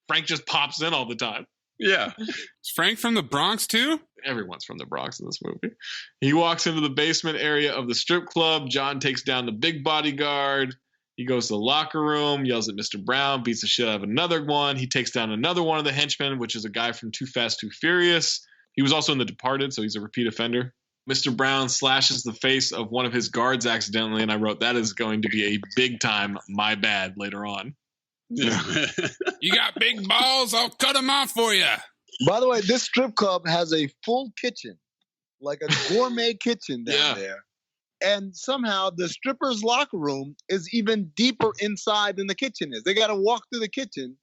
Speaker 3: Frank just pops in all the time.
Speaker 15: Yeah.
Speaker 6: Is Frank from the Bronx, too?
Speaker 3: Everyone's from the Bronx in this movie. He walks into the basement area of the strip club. John takes down the big bodyguard. He goes to the locker room, yells at Mr. Brown, beats the shit out of another one. He takes down another one of the henchmen, which is a guy from Too Fast, Too Furious. He was also in The Departed, so he's a repeat offender. Mr. Brown slashes the face of one of his guards accidentally, and I wrote, that is going to be a big time my bad later on.
Speaker 6: You got big balls? I'll cut them off for you.
Speaker 18: By the way, this strip club has a full kitchen, like a gourmet kitchen down there. And somehow the stripper's locker room is even deeper inside than the kitchen is. They got to walk through the kitchen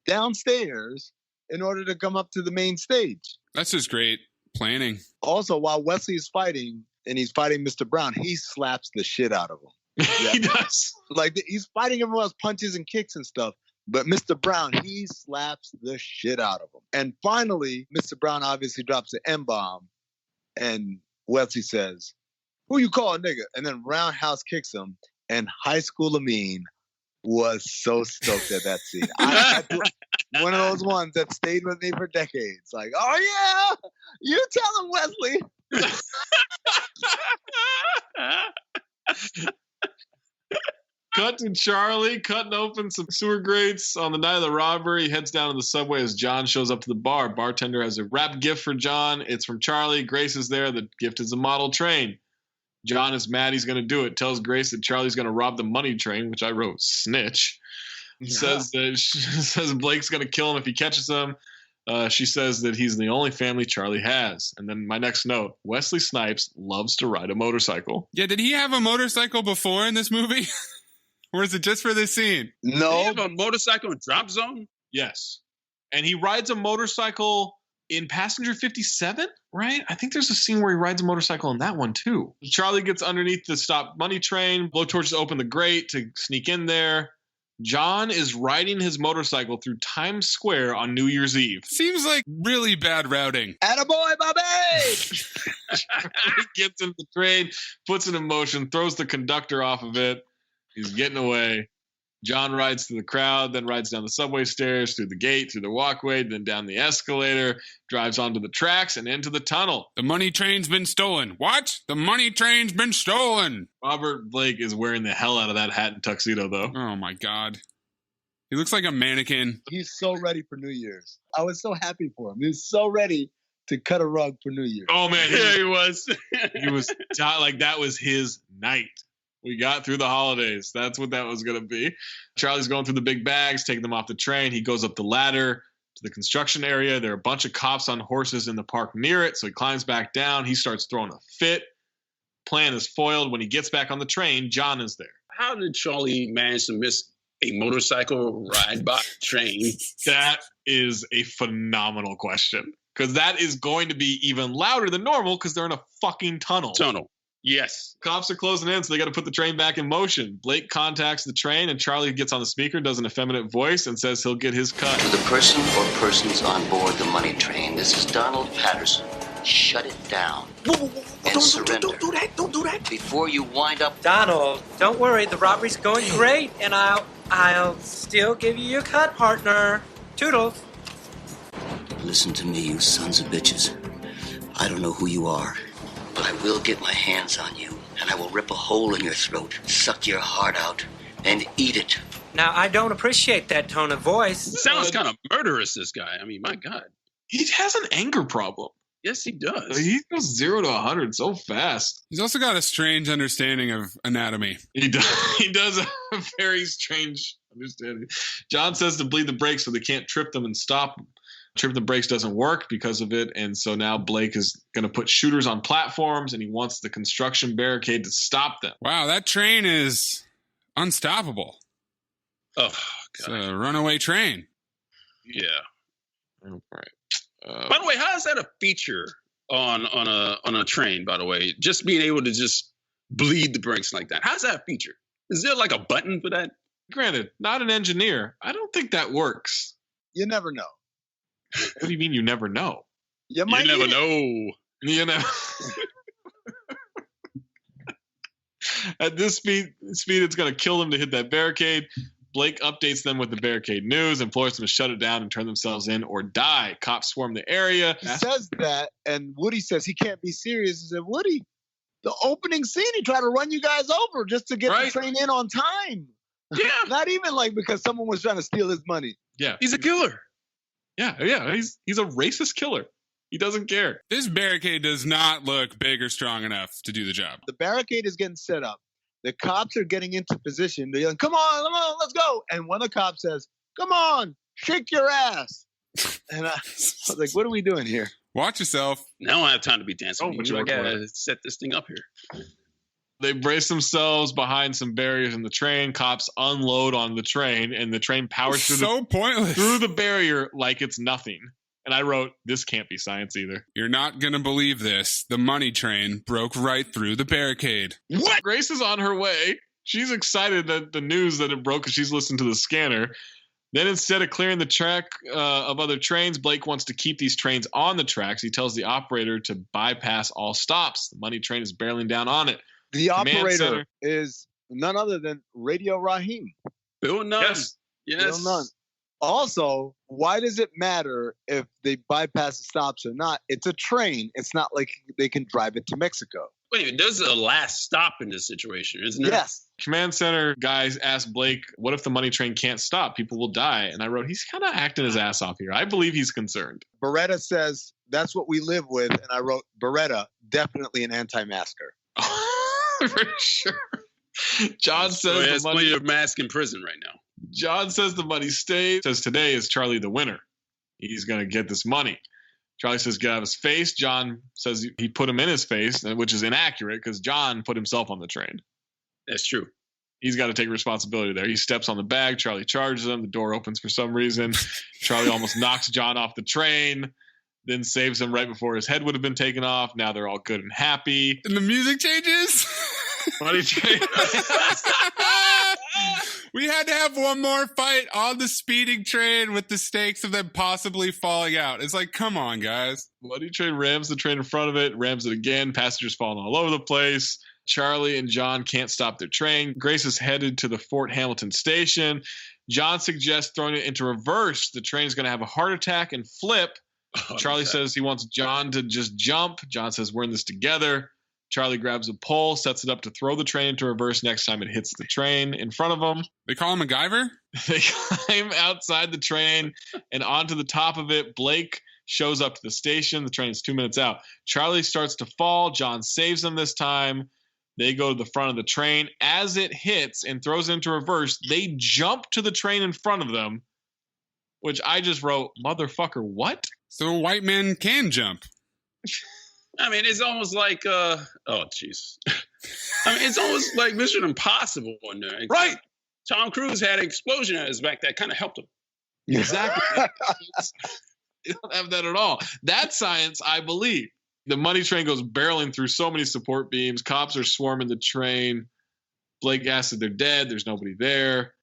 Speaker 18: downstairs in order to come up to the main stage.
Speaker 6: That's just great planning.
Speaker 18: Also, while Wesley's fighting, and he's fighting Mr. Brown, he slaps the shit out of him.
Speaker 3: He does.
Speaker 18: Like, he's fighting everyone else, punches and kicks and stuff. But Mr. Brown, he slaps the shit out of him. And finally, Mr. Brown obviously drops an M-bomb. And Wesley says, who you call a nigga? And then Roundhouse kicks him. And High School Amin was so stoked at that scene. One of those ones that stayed with me for decades. Like, oh yeah, you tell him, Wesley.
Speaker 3: Cut to Charlie cutting open some sewer grates on the night of the robbery. He heads down to the subway as John shows up to the bar. Bartender has a wrapped gift for John. It's from Charlie. Grace is there. The gift is a model train. John is mad he's going to do it. Tells Grace that Charlie's going to rob the money train, which I wrote snitch. Says Blake's going to kill him if he catches him. She says that he's the only family Charlie has. And then my next note, Wesley Snipes loves to ride a motorcycle.
Speaker 6: Yeah, did he have a motorcycle before in this movie? Or is it just for this scene?
Speaker 15: No. Did he have a motorcycle in Drop Zone?
Speaker 3: Yes. And he rides a motorcycle in Passenger 57, right? I think there's a scene where he rides a motorcycle in that one too. Charlie gets underneath the stop money train. Blowtorches open the grate to sneak in there. John is riding his motorcycle through Times Square on New Year's Eve.
Speaker 6: Seems like really bad routing.
Speaker 18: Attaboy, Bobby!
Speaker 3: He gets in the train, puts it in motion, throws the conductor off of it. He's getting away. John rides through the crowd, then rides down the subway stairs, through the gate, through the walkway, then down the escalator, drives onto the tracks and into the tunnel.
Speaker 6: The money train's been stolen. What? The money train's been stolen.
Speaker 3: Robert Blake is wearing the hell out of that hat and tuxedo, though.
Speaker 6: Oh, my God. He looks like a mannequin.
Speaker 18: He's so ready for New Year's. I was so happy for him. He was so ready to cut a rug for New Year's.
Speaker 3: Oh, man.
Speaker 15: He was.
Speaker 3: He was like, that was his night. We got through the holidays. That's what that was going to be. Charlie's going through the big bags, taking them off the train. He goes up the ladder to the construction area. There are a bunch of cops on horses in the park near it, so he climbs back down. He starts throwing a fit. Plan is foiled. When he gets back on the train, John is there.
Speaker 15: How did Charlie manage to miss a motorcycle ride by train?
Speaker 3: That is a phenomenal question, because that is going to be even louder than normal because they're in a fucking tunnel.
Speaker 15: Yes.
Speaker 3: Cops are closing in, so they got to put the train back in motion. Blake contacts the train, and Charlie gets on the speaker, does an effeminate voice, and says he'll get his cut.
Speaker 9: To the person or persons on board the money train, this is Donald Patterson. Shut it down. And surrender.
Speaker 13: Don't do that. Don't do that.
Speaker 9: Before you wind up...
Speaker 19: Donald, don't worry. The robbery's going great, and I'll still give you your cut, partner. Toodles.
Speaker 9: Listen to me, you sons of bitches. I don't know who you are, but I will get my hands on you, and I will rip a hole in your throat, suck your heart out, and eat it.
Speaker 19: Now, I don't appreciate that tone of voice.
Speaker 15: It sounds kind of murderous, this guy. I mean, my God.
Speaker 3: He has an anger problem.
Speaker 15: Yes, he does.
Speaker 3: He goes 0 to 100 so fast.
Speaker 6: He's also got a strange understanding of anatomy.
Speaker 3: He does a very strange understanding. John says to bleed the brakes so they can't trip them and stop them. Tripping the brakes doesn't work because of it, and so now Blake is going to put shooters on platforms, and he wants the construction barricade to stop them.
Speaker 6: Wow, that train is unstoppable.
Speaker 15: Oh, God.
Speaker 6: It's a runaway train.
Speaker 15: Yeah.
Speaker 3: All right.
Speaker 15: By the way, how is that a feature on a train, by the way? Just being able to just bleed the brakes like that. How's that a feature? Is there like a button for that?
Speaker 3: Granted, not an engineer. I don't think that works.
Speaker 18: You never know.
Speaker 3: What do you mean you never know?
Speaker 18: You
Speaker 15: never know.
Speaker 3: You know. At this speed, it's going to kill them to hit that barricade. Blake updates them with the barricade news, implores them to shut it down and turn themselves in or die. Cops swarm the area.
Speaker 18: He says that, and Woody says he can't be serious. He said, Woody, the opening scene, he tried to run you guys over just to get the train in on time.
Speaker 15: Yeah.
Speaker 18: Not even like because someone was trying to steal his money.
Speaker 3: Yeah.
Speaker 15: He's a killer.
Speaker 3: Yeah, he's a racist killer. He doesn't care.
Speaker 6: This barricade does not look big or strong enough to do the job.
Speaker 18: The barricade is getting set up. The cops are getting into position. They're yelling, come on, let's go. And one of the cops says, come on, shake your ass. And I was like, what are we doing here?
Speaker 6: Watch yourself.
Speaker 15: Now I don't have time to be dancing.
Speaker 3: Oh,
Speaker 15: With you. I gotta set this thing up here.
Speaker 3: They brace themselves behind some barriers in the train. Cops unload on the train, and the train powers through
Speaker 6: pointless.
Speaker 3: Through the barrier like it's nothing. And I wrote, this can't be science either.
Speaker 6: You're not going to believe this. The money train broke right through the barricade.
Speaker 3: What? Grace is on her way. She's excited that the news that it broke because she's listened to the scanner. Then instead of clearing the track of other trains, Blake wants to keep these trains on the tracks. He tells the operator to bypass all stops. The money train is barreling down on it.
Speaker 18: The operator is none other than Radio Raheem.
Speaker 15: Bill Nunn. Yes.
Speaker 18: Bill Nunn. Also, why does it matter if they bypass the stops or not? It's a train. It's not like they can drive it to Mexico.
Speaker 15: Wait a minute, there's a last stop in this situation, isn't there?
Speaker 18: Yes.
Speaker 3: Command center guys asked Blake, what if the money train can't stop? People will die. And I wrote, he's kind of acting his ass off here. I believe he's concerned.
Speaker 18: Beretta says, that's what we live with. And I wrote, Beretta, definitely an anti-masker.
Speaker 3: For sure. John says
Speaker 15: he has
Speaker 3: the money
Speaker 15: plenty of mask in prison right now.
Speaker 3: John says the money stays. Says today is Charlie the winner. He's going to get this money. Charlie says get out of his face. John says he put him in his face, which is inaccurate because John put himself on the train.
Speaker 15: That's true.
Speaker 3: He's got to take responsibility there. He steps on the bag. Charlie charges him. The door opens for some reason. Charlie almost knocks John off the train, then saves him right before his head would have been taken off. Now they're all good and happy.
Speaker 6: And the music changes?
Speaker 3: Money train.
Speaker 6: We had to have one more fight on the speeding train with the stakes of them possibly falling out. It's like, come on, guys.
Speaker 3: Money train rams the train in front of it, rams it again. Passengers falling all over the place. Charlie and John can't stop their train. Grace is headed to the Fort Hamilton station. John suggests throwing it into reverse. The train is going to have a heart attack and flip. Charlie says he wants John to just jump. John says, we're in this together. Charlie grabs a pole, sets it up to throw the train into reverse next time it hits the train in front of them.
Speaker 6: They call him MacGyver?
Speaker 3: They climb outside the train and onto the top of it. Blake shows up to the station. The train's 2 minutes out. Charlie starts to fall. John saves them this time. They go to the front of the train. As it hits and throws into reverse, they jump to the train in front of them, which I just wrote, motherfucker, what?
Speaker 6: So a white man can jump.
Speaker 15: I mean, it's almost like, oh, jeez. I mean, it's almost like Mission Impossible in there.
Speaker 3: Right.
Speaker 15: Tom Cruise had an explosion at his back that kind of helped him.
Speaker 3: Exactly. You don't have that at all. That's science, I believe. The money train goes barreling through so many support beams. Cops are swarming the train. Blake asks if they're dead. There's nobody there.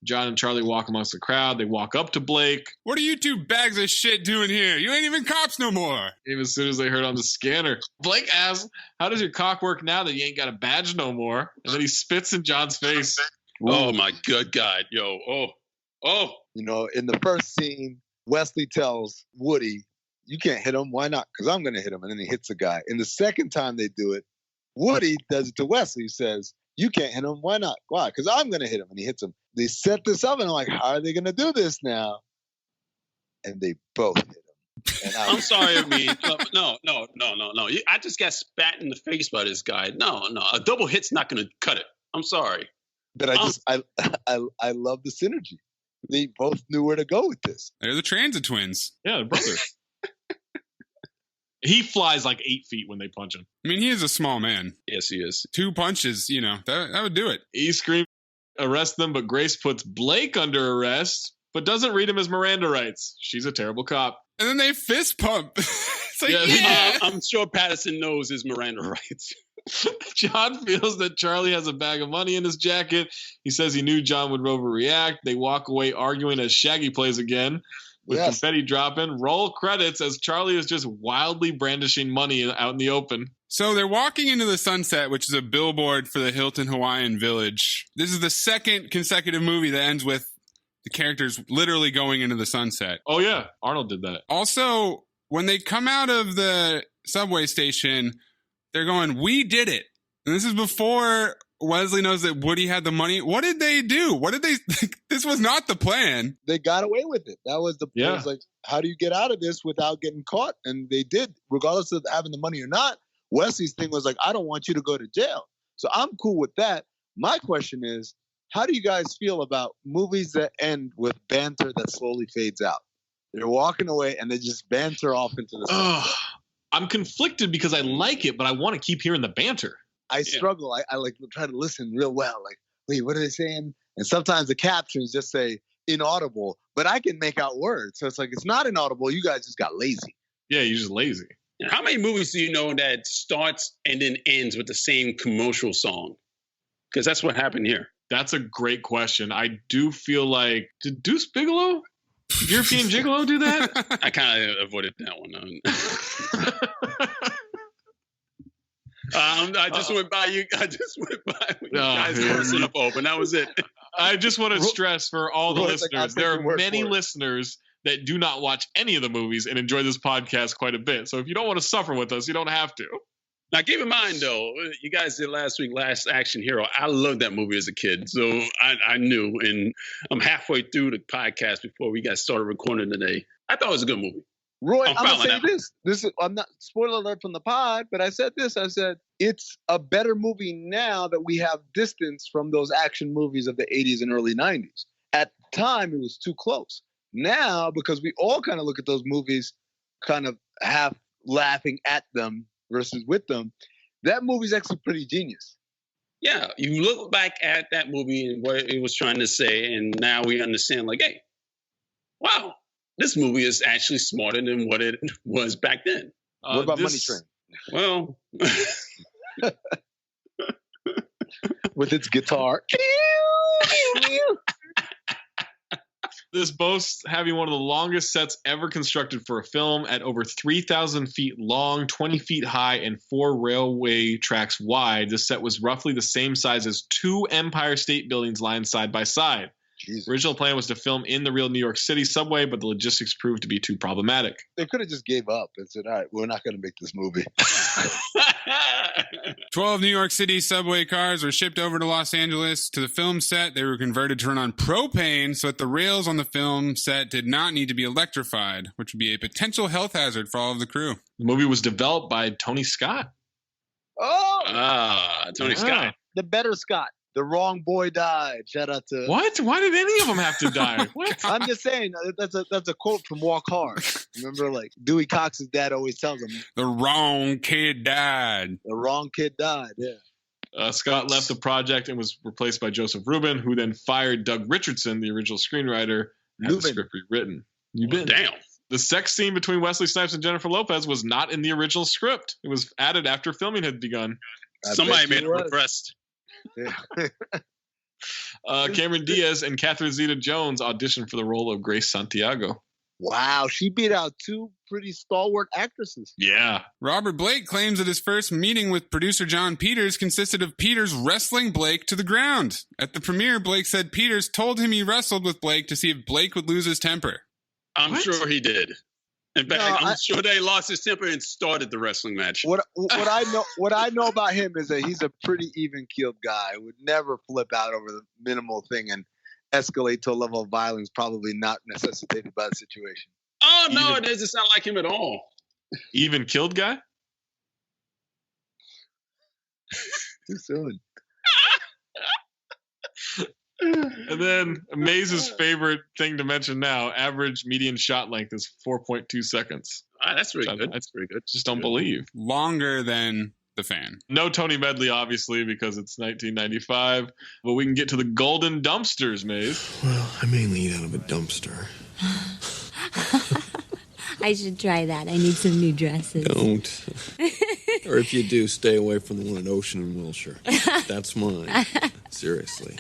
Speaker 3: John and Charlie walk amongst the crowd. They walk up to Blake.
Speaker 6: What are you two bags of shit doing here? You ain't even cops no more.
Speaker 3: Even as soon as they heard on the scanner. Blake asks, how does your cock work now that you ain't got a badge no more? And then he spits in John's face.
Speaker 15: Oh, my good God. Yo, oh.
Speaker 18: You know, in the first scene, Wesley tells Woody, you can't hit him. Why not? Because I'm going to hit him. And then he hits a guy. And the second time they do it, Woody does it to Wesley. He says, you can't hit him. Why not? Why? Because I'm going to hit him. And he hits him. They set this up, and I'm like, how are they going to do this now? And they both hit him. And
Speaker 15: I'm sorry, Amin. No. I just got spat in the face by this guy. No. A double hit's not going to cut it. I'm sorry.
Speaker 18: But I love the synergy. They both knew where to go with this.
Speaker 6: They're the transit twins.
Speaker 3: Yeah, they're brothers. He flies like 8 feet when they punch him.
Speaker 6: I mean, he is a small man.
Speaker 15: Yes, he is.
Speaker 6: 2 punches, that would do it.
Speaker 3: He screams, arrest them, but Grace puts Blake under arrest, but doesn't read him his Miranda rights. She's a terrible cop.
Speaker 6: And then they fist pump. It's like,
Speaker 15: I'm sure Patterson knows his Miranda rights.
Speaker 3: John feels that Charlie has a bag of money in his jacket. He says he knew John would overreact. They walk away arguing as Shaggy plays again. With confetti dropping, roll credits as Charlie is just wildly brandishing money out in the open.
Speaker 6: So they're walking into the sunset, which is a billboard for the Hilton Hawaiian Village. This is the second consecutive movie that ends with the characters literally going into the sunset.
Speaker 3: Oh, yeah. Arnold did that.
Speaker 6: Also, when they come out of the subway station, they're going, we did it. And this is before Wesley knows that Woody had the money. What did they do? This was not the plan.
Speaker 18: They got away with it. That was the.
Speaker 3: Yeah.
Speaker 18: It was like how do you get out of this without getting caught? And they did, regardless of having the money or not. Wesley's thing was like, I don't want you to go to jail. So I'm cool with that. My question is, how do you guys feel about movies that end with banter that slowly fades out? They're walking away and they just banter off into the sunset.
Speaker 3: I'm conflicted because I like it, but I want to keep hearing the banter.
Speaker 18: I struggle. I like try to listen real well. Like, wait, what are they saying? And sometimes the captions just say inaudible, but I can make out words. So it's like, it's not inaudible. You guys just got lazy.
Speaker 3: Yeah, you're just lazy.
Speaker 15: How many movies do you know that starts and then ends with the same commercial song? Because that's what happened here.
Speaker 3: That's a great question. I do feel like, did Deuce Bigalow, European Gigolo, do that?
Speaker 15: I kind of avoided that one. I just went by you. I just went by you guys were Cinephobe, and that was it.
Speaker 3: I just want to stress for all the listeners, there are many listeners that do not watch any of the movies and enjoy this podcast quite a bit. So if you don't want to suffer with us, you don't have to.
Speaker 15: Now, keep in mind, though, you guys did last week, Last Action Hero. I loved that movie as a kid, so I knew. And I'm halfway through the podcast before we got started recording today. I thought it was a good movie.
Speaker 18: Roy, I'm going to say this. This is, I'm not, spoiler alert from the pod, but I said this. I said, it's a better movie now that we have distance from those action movies of the 80s and early 90s. At the time, it was too close. Now, because we all kind of look at those movies kind of half laughing at them versus with them, that movie's actually pretty genius.
Speaker 15: Yeah, you look back at that movie and what it was trying to say, and now we understand, like, hey, wow, this movie is actually smarter than what it was back then.
Speaker 18: What about Money Train?
Speaker 15: Well,
Speaker 18: with its guitar.
Speaker 3: This boasts having one of the longest sets ever constructed for a film at over 3,000 feet long, 20 feet high, and 4 railway tracks wide. This set was roughly the same size as 2 Empire State Buildings lined side by side.
Speaker 18: Jesus.
Speaker 3: Original plan was to film in the real New York City subway, but the logistics proved to be too problematic.
Speaker 18: They could have just gave up and said, all right, we're not going to make this movie.
Speaker 6: 12 New York City subway cars were shipped over to Los Angeles. To the film set, they were converted to run on propane so that the rails on the film set did not need to be electrified, which would be a potential health hazard for all of the crew.
Speaker 3: The movie was developed by Tony Scott.
Speaker 15: Tony Scott.
Speaker 18: The better Scott. The wrong boy died. Shout out to...
Speaker 3: What? Why did any of them have to die? What?
Speaker 18: I'm just saying, that's a quote from Walk Hard. Remember, like, Dewey Cox's dad always tells him...
Speaker 6: The wrong kid died.
Speaker 18: The wrong kid died, yeah.
Speaker 3: Scott left the project and was replaced by Joseph Rubin, who then fired Doug Richardson, the original screenwriter, and had the script rewritten.
Speaker 15: Damn.
Speaker 3: The sex scene between Wesley Snipes and Jennifer Lopez was not in the original script. It was added after filming had begun.
Speaker 15: Somebody made it repressed.
Speaker 18: Yeah.
Speaker 3: Cameron Diaz and Catherine Zeta-Jones auditioned for the role of Grace Santiago.
Speaker 18: Wow, she beat out 2 pretty stalwart actresses.
Speaker 3: Yeah.
Speaker 6: Robert Blake claims that his first meeting with producer John Peters consisted of Peters wrestling Blake to the ground. At the premiere, Blake said Peters told him he wrestled with Blake to see if Blake would lose his temper.
Speaker 15: I'm sure he did. In fact, I'm sure they lost his temper and started the wrestling match.
Speaker 18: What I know about him is that he's a pretty even-keeled guy. Would never flip out over the minimal thing and escalate to a level of violence probably not necessitated by the situation.
Speaker 15: Oh, no, it doesn't sound like him at all.
Speaker 3: Even-keeled guy?
Speaker 18: Too soon.
Speaker 3: And then Maze's favorite thing to mention now, average median shot length is 4.2 seconds.
Speaker 15: That's really good.
Speaker 3: That's pretty good. Just don't believe.
Speaker 6: Longer than The Fan.
Speaker 3: No Tony Medley, obviously, because it's 1995. But we can get to the golden dumpsters, Maze.
Speaker 20: Well, I mainly eat out of a dumpster.
Speaker 21: I should try that. I need some new dresses.
Speaker 20: Don't. Or if you do, stay away from the one at Ocean and Wilshire. That's mine. Seriously.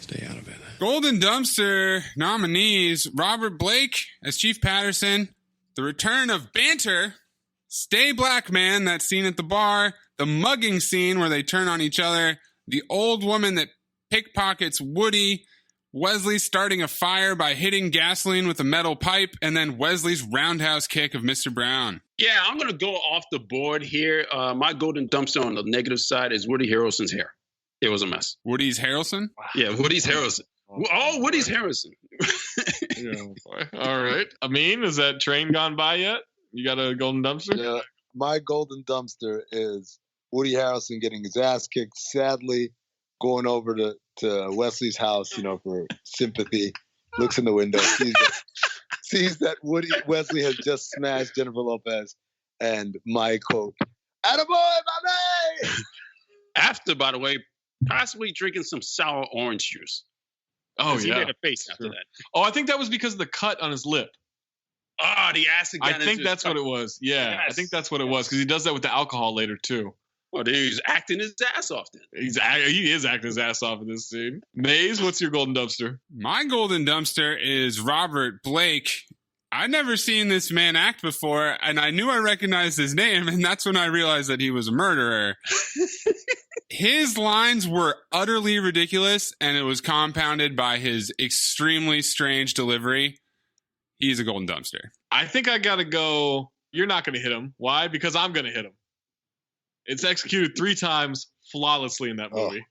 Speaker 20: Stay out of it.
Speaker 6: Golden Dumpster nominees: Robert Blake as Chief Patterson, the return of banter, Stay Black Man, that scene at the bar, the mugging scene where they turn on each other, the old woman that pickpockets Woody, Wesley starting a fire by hitting gasoline with a metal pipe, and then Wesley's roundhouse kick of Mr. Brown.
Speaker 15: Yeah, I'm going to go off the board here. My golden dumpster on the negative side is Woody Harrelson's hair. It was a mess.
Speaker 6: Woody's Harrelson?
Speaker 15: Yeah, Woody's Harrelson. Oh, Woody's Harrelson.
Speaker 3: Oh, boy. All right. Amin, is that train gone by yet? You got a golden dumpster?
Speaker 18: Yeah, my golden dumpster is Woody Harrelson getting his ass kicked, sadly going over to Wesley's house, for sympathy. Looks in the window, sees that Wesley has just smashed Jennifer Lopez, and my quote, "Attaboy, mommy!"
Speaker 15: After, by the way, possibly drinking some sour orange juice.
Speaker 3: Oh,
Speaker 15: He
Speaker 3: yeah.
Speaker 15: made a face after that.
Speaker 3: Oh, I think that was because of the cut on his lip.
Speaker 15: Oh, the acid.
Speaker 3: I think that's what it was. Yeah,
Speaker 15: Yes.
Speaker 3: I think that's what it was because he does that with the alcohol later too.
Speaker 15: Well, then he's acting his ass off then.
Speaker 3: He is acting his ass off in this scene. Maze, what's your golden dumpster?
Speaker 6: My golden dumpster is Robert Blake. I'd never seen this man act before, and I knew I recognized his name, and that's when I realized that he was a murderer. His lines were utterly ridiculous, and it was compounded by his extremely strange delivery. He's a golden dumpster.
Speaker 3: I think I gotta go. You're not gonna hit him. Why? Because I'm gonna hit him. It's executed 3 times flawlessly in that movie.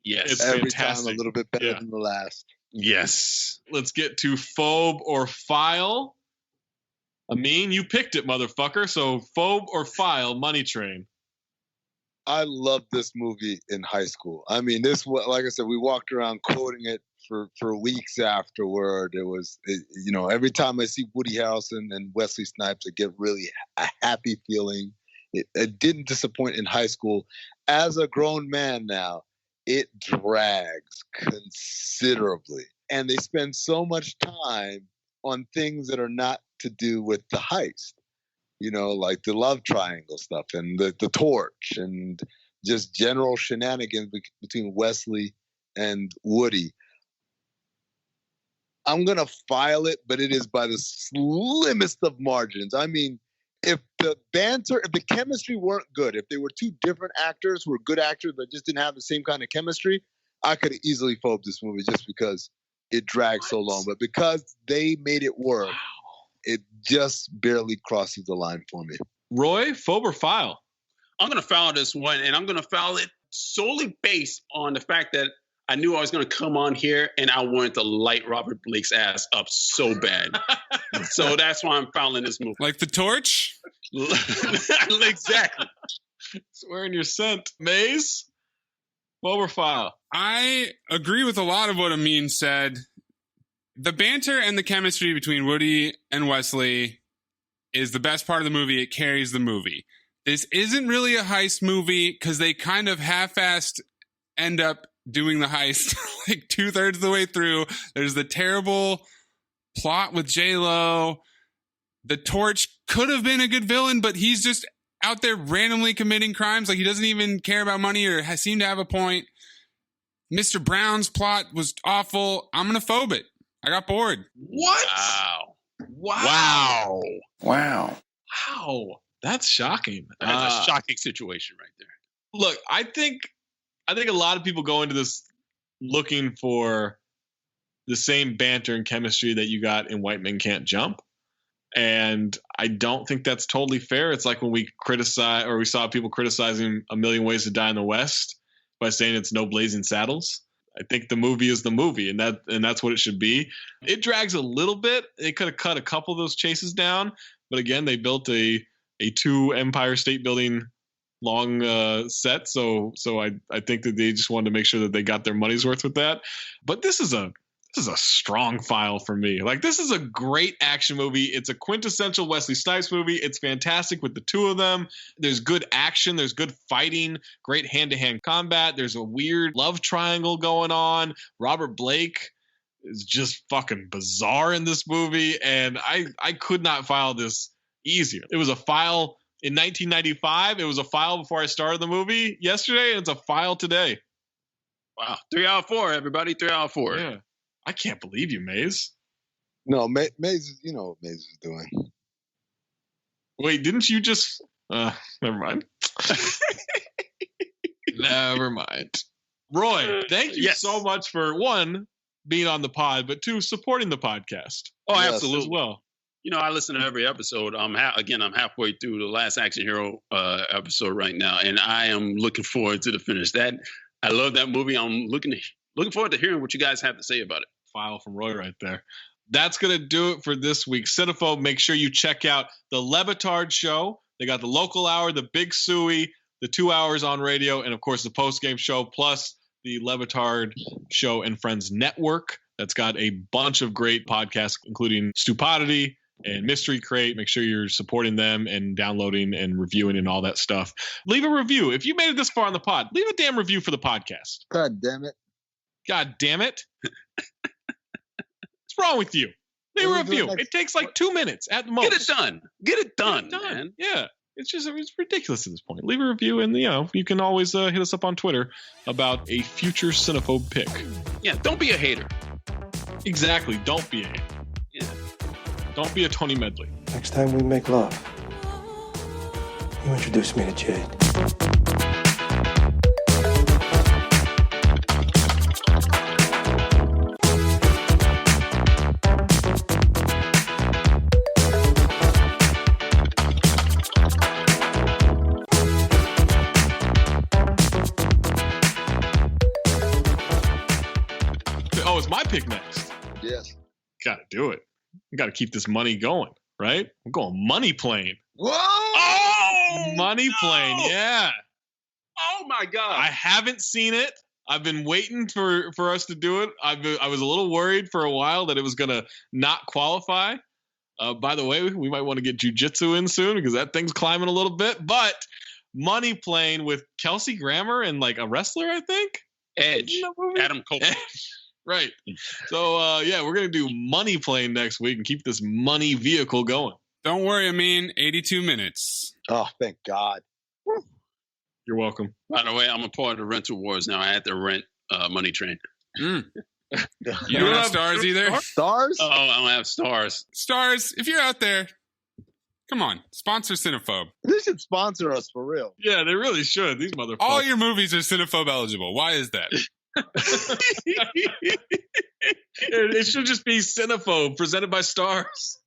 Speaker 15: Yes.
Speaker 3: It's
Speaker 18: Every
Speaker 3: fantastic.
Speaker 18: time a little bit better than the last.
Speaker 15: Yes.
Speaker 3: Let's get to phobe or file. Amin, you picked it, motherfucker. So phobe or file, Money Train.
Speaker 18: I loved this movie in high school. I mean, like I said, we walked around quoting it for weeks afterward. It was, every time I see Woody Harrelson and Wesley Snipes, I get really a happy feeling. It didn't disappoint in high school. As a grown man now, it drags considerably. And they spend so much time on things that are not to do with the heist. Like the love triangle stuff and the torch and just general shenanigans between Wesley and Woody. I'm going to file it, but it is by the slimmest of margins. I mean, if the banter, if the chemistry weren't good, if they were 2 different actors who were good actors but just didn't have the same kind of chemistry, I could have easily phobed this movie just because it dragged so long. But because they made it work, it just barely crosses the line for me.
Speaker 3: Roy, phobe or file?
Speaker 15: I'm going to file this one, and I'm going to file it solely based on the fact that I knew I was going to come on here, and I wanted to light Robert Blake's ass up so bad. So that's why I'm filing this movie.
Speaker 6: Like the torch?
Speaker 15: Exactly.
Speaker 3: Swearing your scent. Maze, phobe or file?
Speaker 6: I agree with a lot of what Amin said. The banter and the chemistry between Woody and Wesley is the best part of the movie. It carries the movie. This isn't really a heist movie because they kind of half-assed end up doing the heist like 2/3 of the way through. There's the terrible plot with J-Lo. The Torch could have been a good villain, but he's just out there randomly committing crimes. Like he doesn't even care about money or seem to have a point. Mr. Brown's plot was awful. I'm going to phobe it. I got bored.
Speaker 15: What? Wow.
Speaker 3: That's shocking.
Speaker 15: That's a shocking situation right there.
Speaker 3: Look, I think a lot of people go into this looking for the same banter and chemistry that you got in White Men Can't Jump. And I don't think that's totally fair. It's like when we saw people criticizing A Million Ways to Die in the West by saying it's no Blazing Saddles. I think the movie is the movie, and that's what it should be. It drags a little bit. They could have cut a couple of those chases down, but again, they built a 2 Empire State Building long set, so I think that they just wanted to make sure that they got their money's worth with that. But this is a strong file for me. Like, this is a great action movie. It's a quintessential Wesley Snipes movie. It's fantastic with the 2 of them. There's good action. There's good fighting, great hand-to-hand combat. There's a weird love triangle going on. Robert Blake is just fucking bizarre in this movie, and I could not file this easier. It was a file in 1995. It was a file before I started the movie yesterday, and it's a file today.
Speaker 15: Wow. 3 out of 4, everybody. 3 out of 4.
Speaker 3: Yeah. I can't believe you, Maze.
Speaker 18: No, Maze, you know what Maze is doing.
Speaker 3: Wait, didn't you just... never mind. Never mind. Roy, thank you so much for, 1, being on the pod, but 2, supporting the podcast.
Speaker 15: Oh, absolutely.
Speaker 3: As well.
Speaker 15: I listen to every episode. I'm halfway through the last Action Hero episode right now, and I am looking forward to the finish. I love that movie. I'm looking forward to hearing what you guys have to say about it.
Speaker 3: File from Roy right there. That's going to do it for this week's Cinephobe. Make sure you check out the Levitard show. They got the local hour, the Big Suey, the 2 hours on radio, and of course the post-game show, plus the Levitard Show and Friends Network. That's got a bunch of great podcasts, including Stupidity and Mystery Crate. Make sure you're supporting them and downloading and reviewing and all that stuff. Leave a review. If you made it this far on the pod, leave a damn review for the podcast.
Speaker 18: God damn it.
Speaker 3: God damn it. What's wrong with you? Leave a review. It takes like 2 minutes at the most.
Speaker 15: Get it done, man.
Speaker 3: Yeah. It's ridiculous at this point. Leave a review, and you can always hit us up on Twitter about a future Cinephobe pick.
Speaker 15: Yeah, don't be a hater.
Speaker 3: Exactly. Don't be a hater.
Speaker 15: Yeah.
Speaker 3: Don't be a Tony Medley.
Speaker 13: Next time we make love, you introduce me to Jade.
Speaker 3: Oh, it's my pick next.
Speaker 18: Yes.
Speaker 3: Gotta do it. We gotta keep this money going, right? We're going Money Plane.
Speaker 18: Whoa!
Speaker 15: Oh!
Speaker 3: Money Plane, yeah.
Speaker 15: Oh, my God.
Speaker 3: I haven't seen it. I've been waiting for us to do it. I was a little worried for a while that it was going to not qualify. By the way, we might want to get jiu-jitsu in soon because that thing's climbing a little bit. But Money Plane with Kelsey Grammer and like a wrestler, I think.
Speaker 15: Edge. Adam Cole.
Speaker 3: Right. So, we're going to do Money Plane next week and keep this money vehicle going.
Speaker 6: Don't worry, Amin. 82 minutes.
Speaker 18: Oh, thank God.
Speaker 3: You're welcome.
Speaker 15: By the way, I'm a part of the rental wars now. I had to rent Money Train.
Speaker 6: You don't have stars either?
Speaker 18: Stars?
Speaker 15: Oh, I don't have stars.
Speaker 6: Stars, if you're out there, come on. Sponsor Cinephobe.
Speaker 18: They should sponsor us for real.
Speaker 3: Yeah, they really should. These motherfuckers.
Speaker 6: All your movies are Cinephobe eligible. Why is that?
Speaker 3: It should just be Cinephobe presented by Stars.